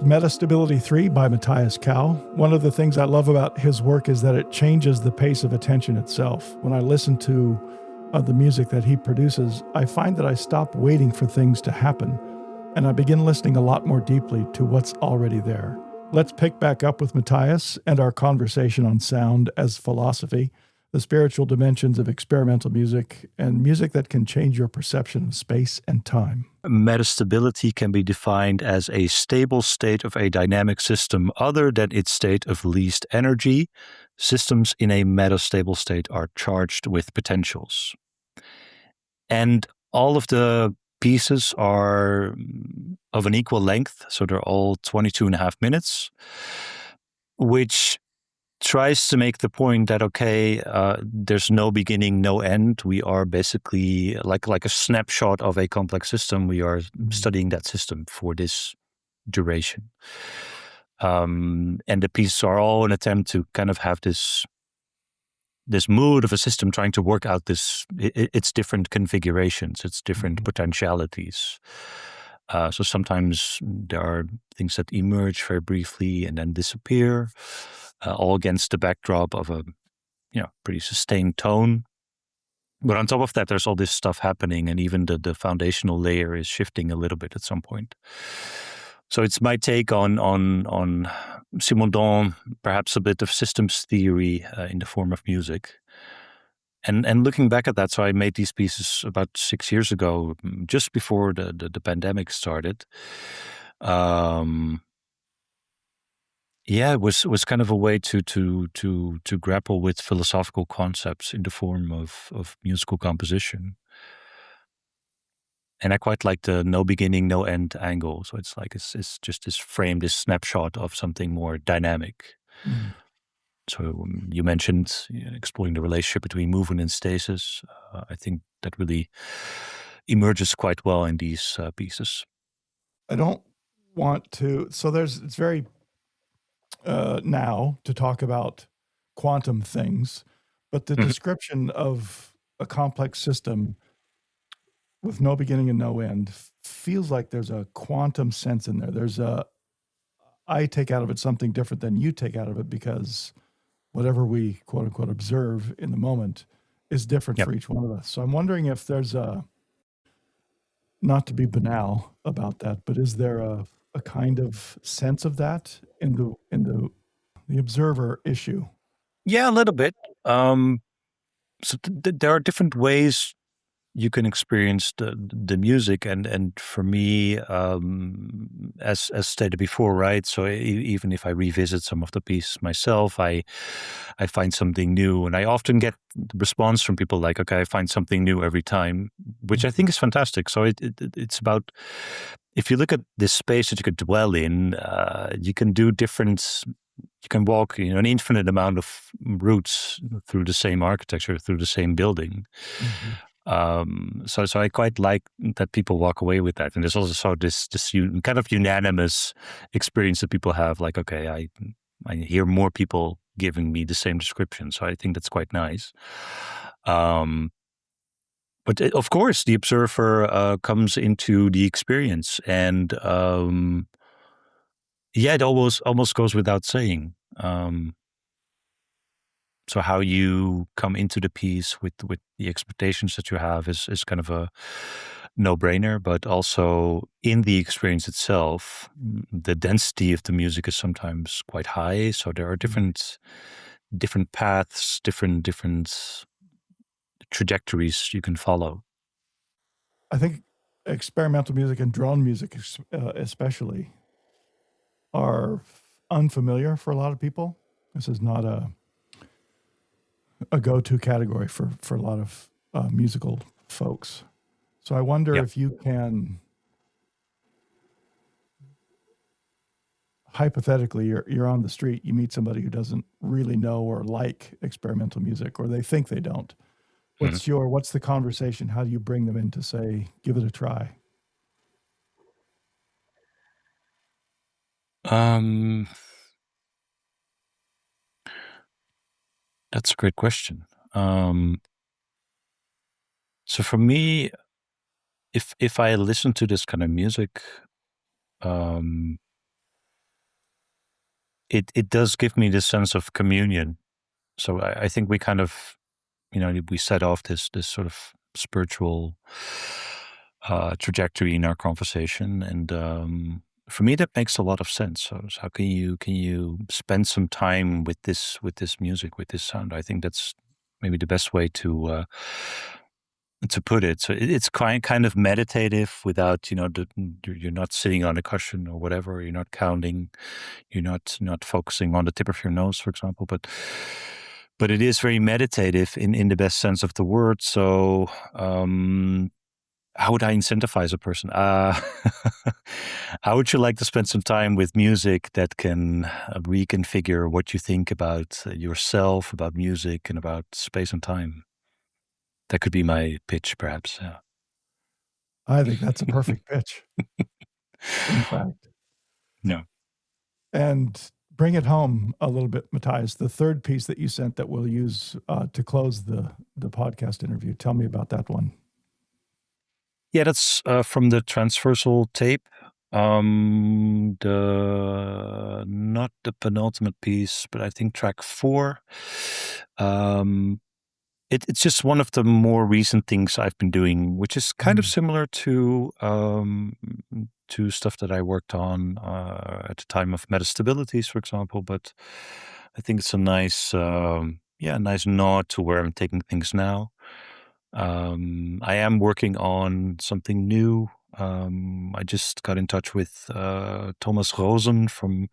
Metastability 3 by Matthijs Kouw. One of the things I love about his work is that it changes the pace of attention itself. When I listen to the music that he produces, I find that I stop waiting for things to happen and I begin listening a lot more deeply to what's already there. Let's pick back up with Matthijs and our conversation on sound as philosophy, the spiritual dimensions of experimental music, and music that can change your perception of space and time. Metastability can be defined as a stable state of a dynamic system other than its state of least energy. Systems in a metastable state are charged with potentials. And all of the pieces are of an equal length, so they're all 22 and a half minutes, which tries to make the point that, okay, there's no beginning, no end. We are basically like a snapshot of a complex system. We are studying that system for this duration. And the pieces are all an attempt to kind of have this mood of a system trying to work out its different configurations, its different potentialities. So sometimes there are things that emerge very briefly and then disappear, all against the backdrop of a pretty sustained tone. But on top of that, there's all this stuff happening, and even the foundational layer is shifting a little bit at some point. So it's my take on Simondon, perhaps a bit of systems theory in the form of music. And looking back at that, so I made these pieces about 6 years ago, just before the pandemic started. It was kind of a way to grapple with philosophical concepts in the form of musical composition. And I quite like the no beginning, no end angle. So it's like it's just this frame, this snapshot of something more dynamic. So you mentioned exploring the relationship between movement and stasis. I think that really emerges quite well in these pieces. I don't want to. So it's very now to talk about quantum things, but the description of a complex system with no beginning and no end feels like there's a quantum sense in there. I take out of it something different than you take out of it, because whatever we quote unquote observe in the moment is different for each one of us. So I'm wondering if there's not to be banal about that, but is there a kind of sense of that in the observer issue? Yeah, a little bit. So there are different ways you can experience the music, and for me, as stated before, right? So even if I revisit some of the pieces myself, I find something new, and I often get the response from people like, "Okay, I find something new every time," which I think is fantastic. So it's about, if you look at this space that you could dwell in, you can do different. You can walk, an infinite amount of routes through the same architecture, through the same building. So I quite like that people walk away with that. And there's also this kind of unanimous experience that people have, like, okay, I hear more people giving me the same description. So I think that's quite nice. But of course, the observer comes into the experience, and it almost goes without saying. So how you come into the piece with the expectations that you have is kind of a no-brainer, but also in the experience itself, the density of the music is sometimes quite high. So there are different paths, different trajectories you can follow. I think experimental music and drone music especially are unfamiliar for a lot of people. This is not a go-to category for a lot of musical folks. So I wonder if you can, hypothetically, you're on the street, you meet somebody who doesn't really know or like experimental music, or they think they don't. What's the conversation? How do you bring them in to say, give it a try? That's a great question. So for me, if I listen to this kind of music, it does give me this sense of communion. So I think we kind of, we set off this sort of spiritual trajectory in our conversation, and for me that makes a lot of sense. So how can you spend some time with this music, with this sound? I think that's maybe the best way to put it. So it's kind of meditative without, you're not sitting on a cushion or whatever. You're not counting. You're not focusing on the tip of your nose, for example. But it is very meditative in the best sense of the word. So how would I incentivize a person? How would you like to spend some time with music that can reconfigure what you think about yourself, about music, and about space and time? That could be my pitch, perhaps. Yeah. I think that's a perfect pitch, in fact. No. And bring it home a little bit, Matthijs. The third piece that you sent that we'll use to close the podcast interview. Tell me about that one. Yeah, that's from the transversal tape. Not the penultimate piece, but I think track 4. It's just one of the more recent things I've been doing, which is kind of similar to stuff that I worked on at the time of metastabilities, for example. But I think it's a nice, nice nod to where I'm taking things now. I am working on something new. I just got in touch with Thomas Rosen from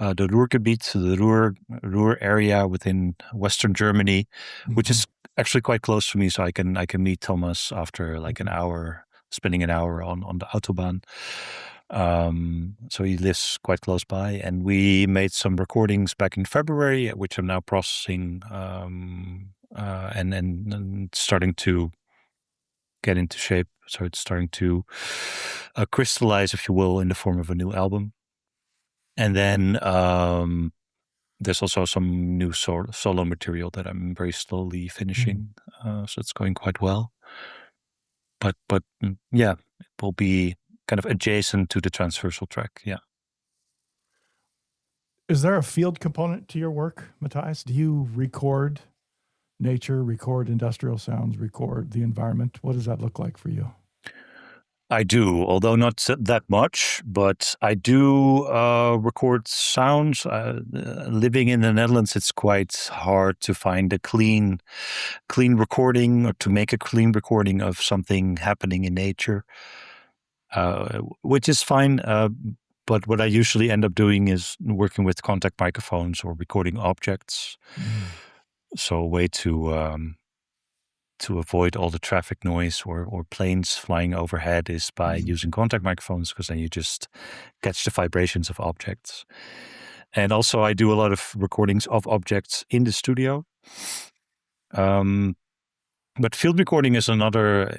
the Ruhrgebiet, the Ruhr area within Western Germany, which is actually quite close to me. So I can meet Thomas after like an hour, spending an hour on the Autobahn. So he lives quite close by, and we made some recordings back in February, which I'm now processing and starting to get into shape. So it's starting to crystallize, if you will, in the form of a new album. And then there's also some new solo material that I'm very slowly finishing. So it's going quite well. But yeah, it will be kind of adjacent to the transversal track. Yeah. Is there a field component to your work, Matthijs? Do you record nature, record industrial sounds, record the environment? What does that look like for you? I do, although not that much, but I do record sounds. Living in the Netherlands, it's quite hard to find a clean recording, or to make a clean recording of something happening in nature, which is fine. But what I usually end up doing is working with contact microphones or recording objects. So a way to avoid all the traffic noise or planes flying overhead is by using contact microphones, because then you just catch the vibrations of objects. And also I do a lot of recordings of objects in the studio. But field recording is another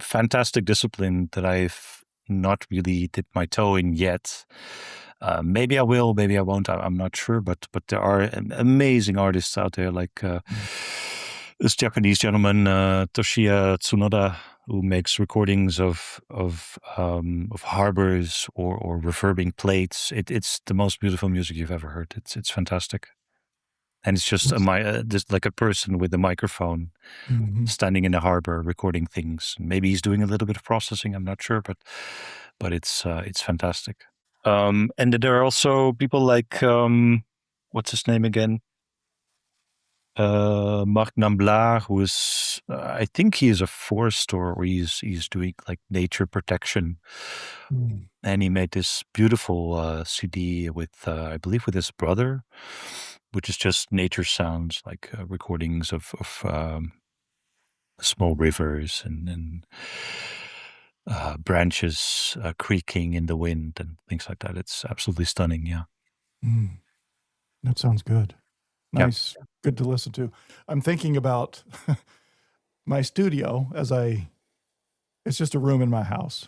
fantastic discipline that I've not really dipped my toe in yet. Maybe I will, maybe I won't. I'm not sure. But there are amazing artists out there, like this Japanese gentleman, Toshiya Tsunoda, who makes recordings of harbors or reverbing plates. It's the most beautiful music you've ever heard. It's fantastic. And it's just just like a person with a microphone standing in the harbor recording things. Maybe he's doing a little bit of processing. I'm not sure, but it's fantastic. And there are also people like what's his name again? Marc Nambla, who is I think he is a forester, or he's doing like nature protection. And he made this beautiful CD with I believe with his brother, which is just nature sounds, like recordings of small rivers and branches creaking in the wind and things like that. It's absolutely stunning. Yeah. That sounds good. Nice. Yeah. Good to listen to. I'm thinking about my studio it's just a room in my house,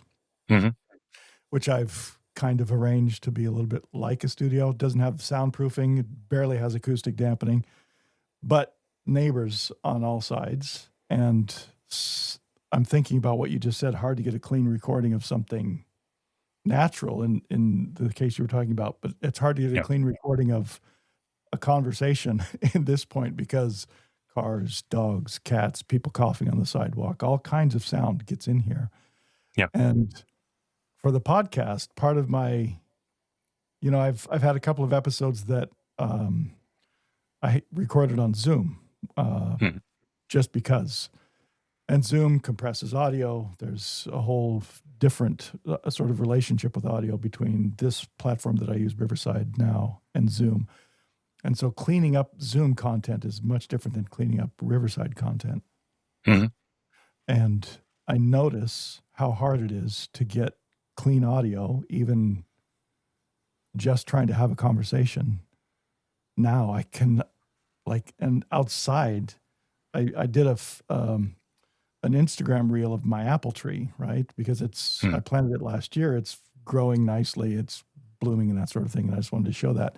which I've kind of arranged to be a little bit like a studio. It doesn't have soundproofing. It barely has acoustic dampening, but neighbors on all sides. And I'm thinking about what you just said, hard to get a clean recording of something natural in the case you were talking about, but it's hard to get a clean recording of a conversation in this point because cars, dogs, cats, people coughing on the sidewalk, all kinds of sound gets in here. Yeah. And for the podcast, part of my, I've had a couple of episodes that I recorded on Zoom just because. And Zoom compresses audio. There's a whole different sort of relationship with audio between this platform that I use, Riverside now, and Zoom. And so cleaning up Zoom content is much different than cleaning up Riverside content. Mm-hmm. And I notice how hard it is to get clean audio, even just trying to have a conversation. Now I can, and outside, I did an Instagram reel of my apple tree, right? Because I planted it last year. It's growing nicely. It's blooming and that sort of thing. And I just wanted to show that.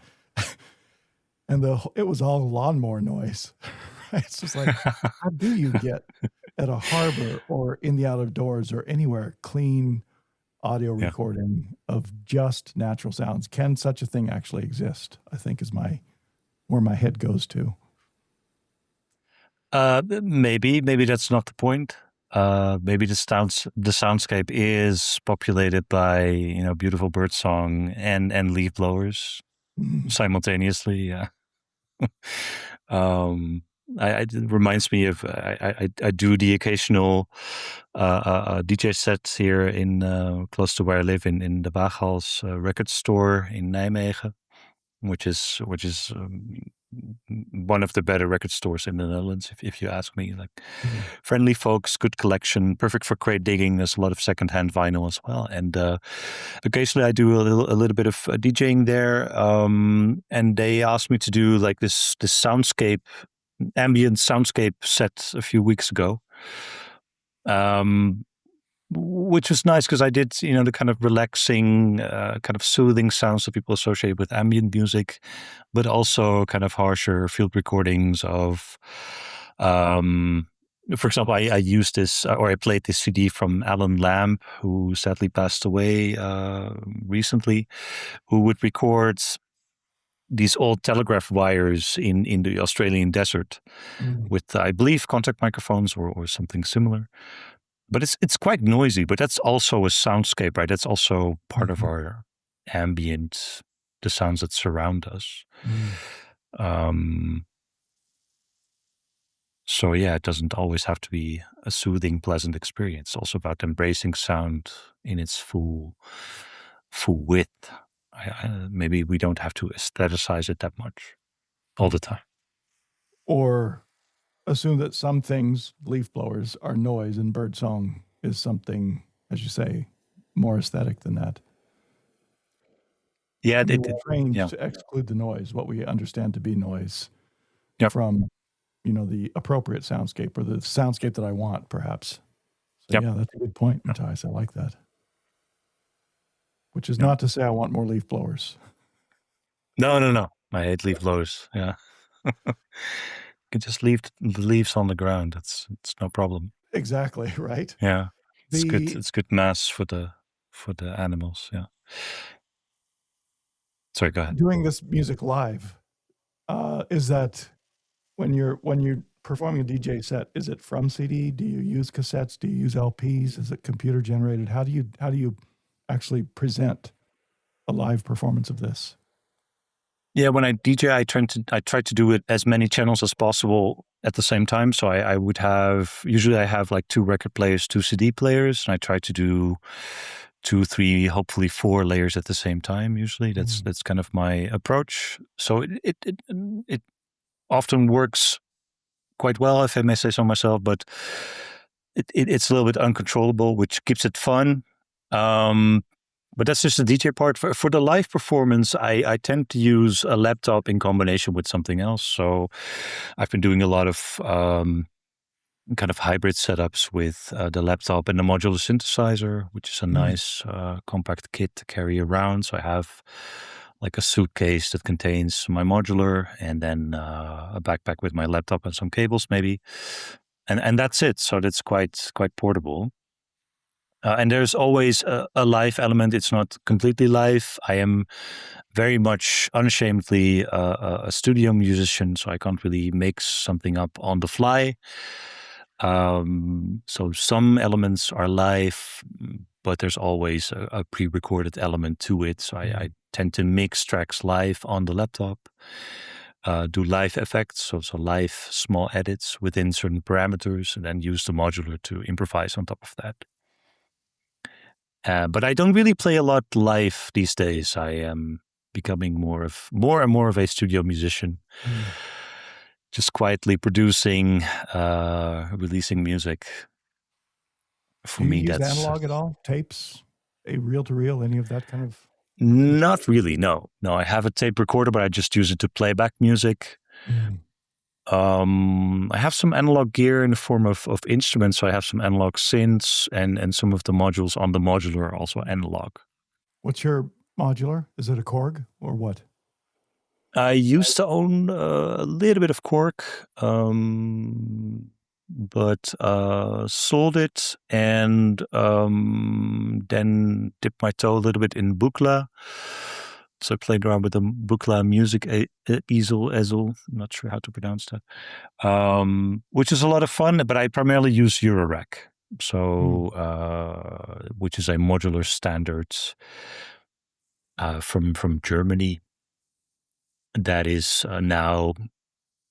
And it was all lawnmower noise. Right? It's just like, how do you get at a harbor or in the outdoors or anywhere clean audio recording of just natural sounds? Can such a thing actually exist? I think is where my head goes to. Maybe that's not the point. Maybe the soundscape is populated by beautiful birdsong and leaf blowers simultaneously. Yeah. It reminds me of I do the occasional DJ sets here in close to where I live in the Baaghals record store in Nijmegen, which is one of the better record stores in the Netherlands, if you ask me. Like friendly folks, good collection, perfect for crate digging. There's a lot of secondhand vinyl as well, and occasionally I do a little bit of DJing there. And they asked me to do like this soundscape, ambient soundscape set a few weeks ago. Which was nice because I did, the kind of relaxing, kind of soothing sounds that people associate with ambient music, but also kind of harsher field recordings of, for example, I used this, or I played this CD from Alan Lamb, who sadly passed away recently, who would record these old telegraph wires in the Australian desert with, I believe, contact microphones or something similar. But it's quite noisy, but that's also a soundscape, right? That's also part of our ambient, the sounds that surround us. So yeah, it doesn't always have to be a soothing, pleasant experience. It's also about embracing sound in its full width. Maybe we don't have to aestheticize it that much all the time. Or assume that some things, leaf blowers, are noise and birdsong is something, as you say, more aesthetic than that. Yeah, we're trained to exclude the noise, what we understand to be noise, from the appropriate soundscape or the soundscape that I want, perhaps. So yeah, that's a good point, Matthijs. I like that. Which is not to say I want more leaf blowers. No. I hate leaf blowers. Yeah. You can just leave the leaves on the ground. It's no problem. Exactly, right? Yeah. It's good. It's good mass for the animals. Yeah. Sorry, go ahead. Doing this music live, is that when you're performing a DJ set, is it from CD? Do you use cassettes? Do you use LPs? Is it computer generated? How do you actually present a live performance of this? Yeah, when I DJ, I try to do it as many channels as possible at the same time. So I would usually I have like 2 record players, 2 CD players, and I try to do 2, 3, hopefully 4 layers at the same time. Usually that's kind of my approach. So it often works quite well, if I may say so myself, but it's a little bit uncontrollable, which keeps it fun. But that's just the DJ part. For the live performance, I tend to use a laptop in combination with something else. So I've been doing a lot of kind of hybrid setups with the laptop and the modular synthesizer, which is a nice compact kit to carry around. So I have like a suitcase that contains my modular and then a backpack with my laptop and some cables maybe. And that's it. So that's quite portable. And there's always a live element. It's not completely live. I am very much unashamedly a studio musician, so I can't really make something up on the fly. So some elements are live, but there's always a pre-recorded element to it. So I tend to mix tracks live on the laptop, do live effects, so live small edits within certain parameters, and then use the modular to improvise on top of that. But I don't really play a lot live these days. I am becoming more and more of a studio musician, just quietly producing, releasing music. For Do you me, use that's analog at all? Tapes, a reel-to-reel, any of that kind of? not really. No. I have a tape recorder, but I just use it to play back music. I have some analog gear in the form of instruments. So I have some analog synths, and some of the modules on the modular are also analog. What's your modular? Is it a Korg or what? I used to own a little bit of Korg, but sold it, and then dipped my toe a little bit in Buchla. So I played around with the Buchla music easel. I'm not sure how to pronounce that, which is a lot of fun, but I primarily use Eurorack. So, which is a modular standard from Germany that is now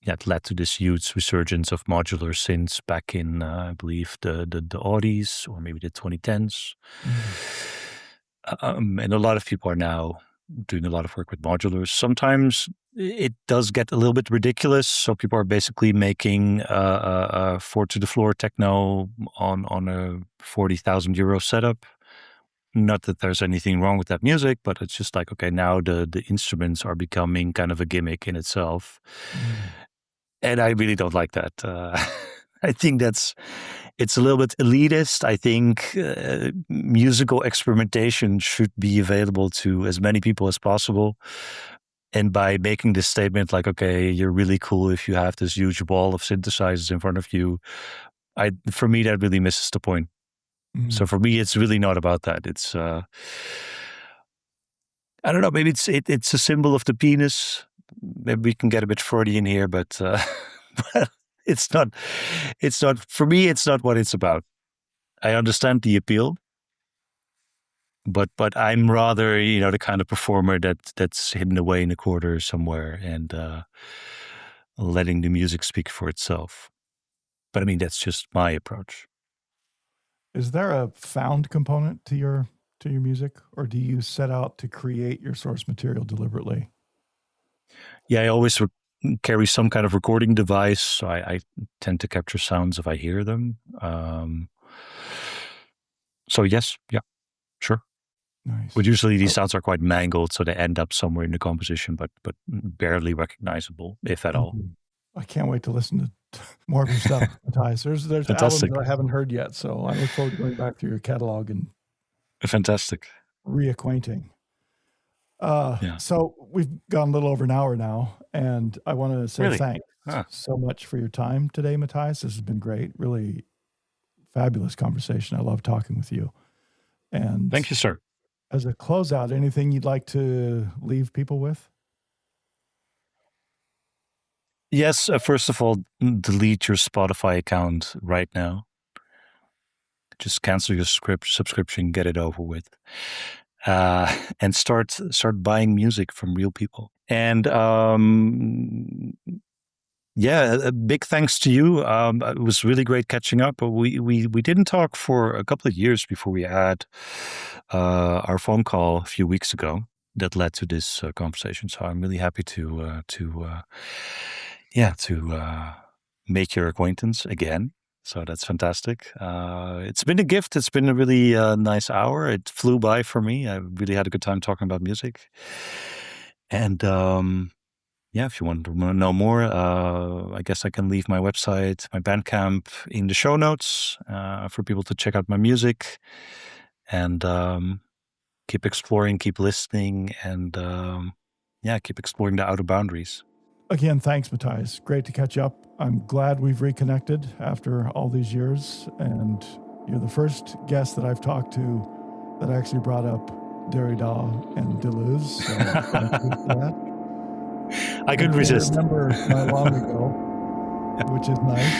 that led to this huge resurgence of modular synths back in I believe the Aughties or maybe the 2010s. And a lot of people are now doing a lot of work with modulars. Sometimes it does get a little bit ridiculous. So people are basically making four to the floor techno on a 40,000 euro setup. Not that there's anything wrong with that music, but it's just like, okay, now the instruments are becoming kind of a gimmick in itself. And I really don't like that. I think it's a little bit elitist. I think musical experimentation should be available to as many people as possible. And by making this statement like, okay, you're really cool if you have this huge wall of synthesizers in front of you, for me, that really misses the point. So for me, it's really not about that. It's, I don't know, maybe it's a symbol of the penis. Maybe we can get a bit Freudian here, but it's not, for me, it's not what it's about. I understand the appeal, but I'm rather, the kind of performer that's hidden away in a corner somewhere and letting the music speak for itself. But I mean, that's just my approach. Is there a found component to your music, or do you set out to create your source material deliberately? Yeah, I always carry some kind of recording device. So I tend to capture sounds if I hear them. So yes, yeah, sure. Nice. But usually these sounds are quite mangled, so they end up somewhere in the composition, but barely recognizable, if at all. I can't wait to listen to more of your stuff, Matthijs. There's Fantastic. albums that I haven't heard yet, so I look forward to going back through your catalog and fantastic reacquainting. Yeah. So we've gone a little over an hour now, and I want to say Really? thanks so much for your time today, Matthijs. This has been great. Really fabulous conversation. I love talking with you. And thank you, sir. As a closeout, anything you'd like to leave people with? Yes, first of all, delete your Spotify account right now. Just cancel your subscription, get it over with, and start buying music from real people. And yeah, a big thanks to you. It was really great catching up. We didn't talk for a couple of years before we had our phone call a few weeks ago that led to this conversation. So I'm really happy to make your acquaintance again. So that's fantastic. It's been a gift. It's been a really nice hour. It flew by for me. I really had a good time talking about music. And if you want to know more, I guess I can leave my website, my Bandcamp in the show notes for people to check out my music. And keep exploring, keep listening, and keep exploring the outer boundaries. Again, thanks, Matthijs. Great to catch up. I'm glad we've reconnected after all these years, and You're the first guest that I've talked to that actually brought up Derrida and Deleuze. So thank you for that. I couldn't resist. Remember my long ago, which is nice.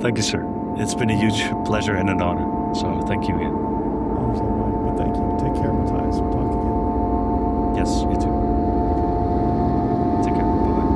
Thank you, sir. It's been a huge pleasure and an honor. So thank you again. Honor's all right, but thank you. Take care, Matthijs. We'll talk again. Yes, you too. Take care. Bye-bye.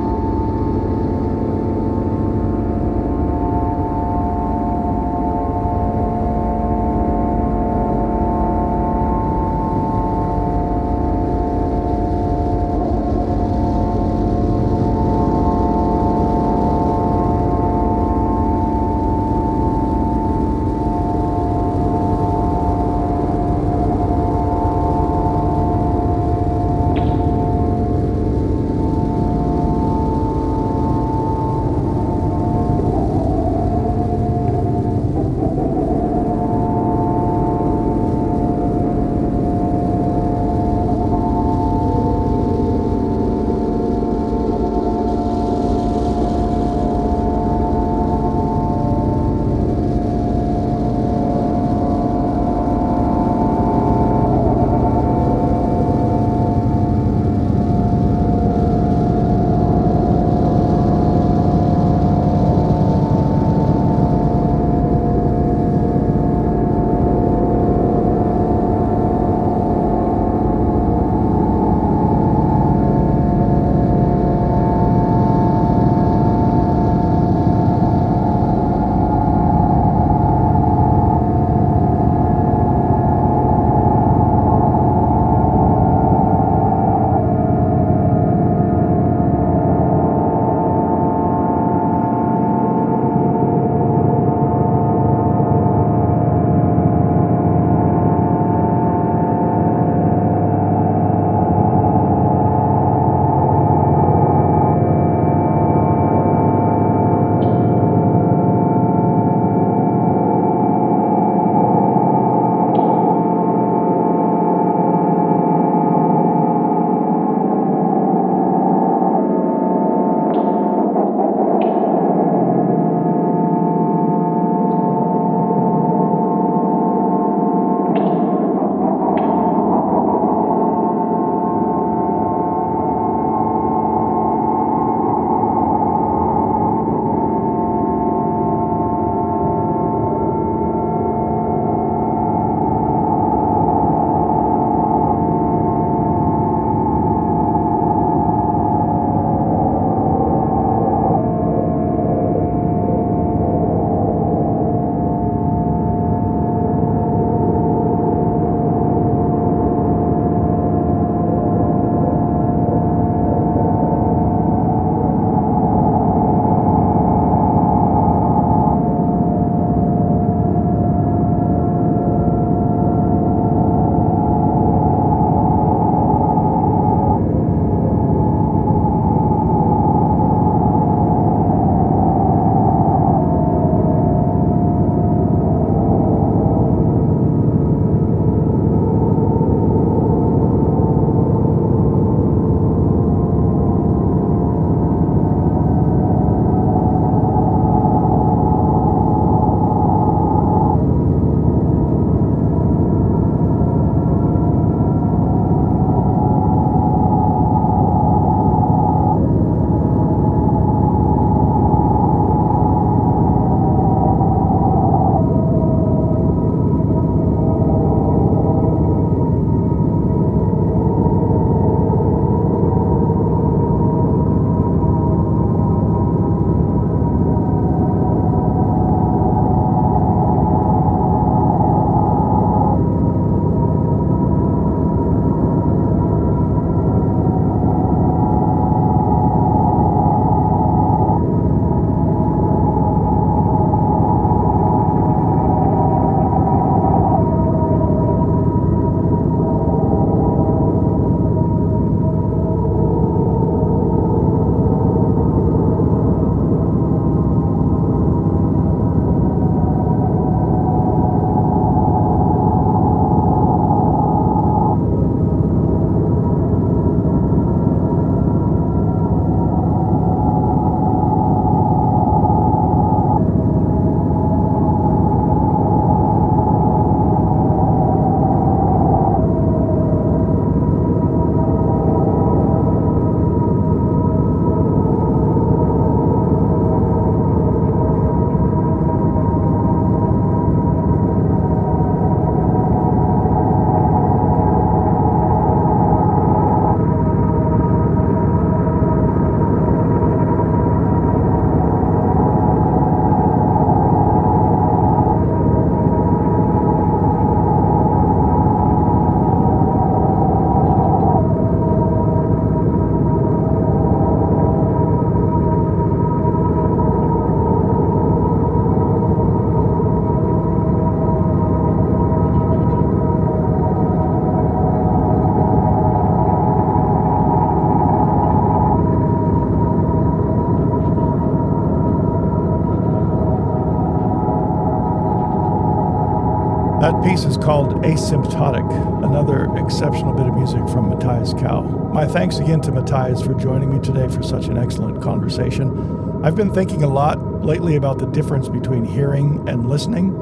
piece is called Asymptotic, another exceptional bit of music from Matthijs Kouw. My thanks again to Matthijs for joining me today for such an excellent conversation. I've been thinking a lot lately about the difference between hearing and listening.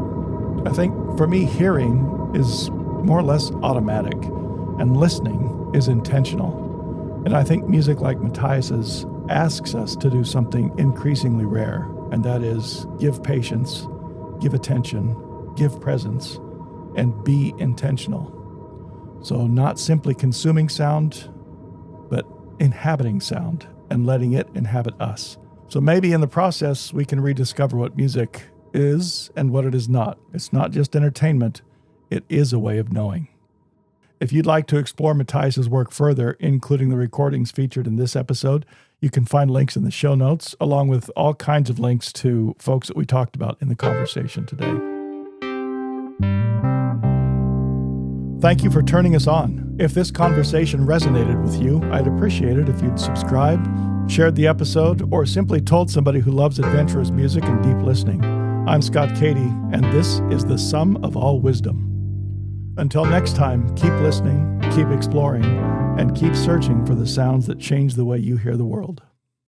I think for me, hearing is more or less automatic, and listening is intentional. And I think music like Matthijs's asks us to do something increasingly rare, and that is give patience, give attention, give presence, and be intentional. So not simply consuming sound, but inhabiting sound and letting it inhabit us. So maybe in the process, we can rediscover what music is and what it is not. It's not just entertainment, it is a way of knowing. If you'd like to explore Matthijs's work further, including the recordings featured in this episode, you can find links in the show notes, along with all kinds of links to folks that we talked about in the conversation today. Thank you for turning us on. If this conversation resonated with you, I'd appreciate it if you'd subscribe, shared the episode, or simply told somebody who loves adventurous music and deep listening. I'm Scott Cady, and this is the Sum of All Wisdom. Until next time, keep listening, keep exploring, and keep searching for the sounds that change the way you hear the world.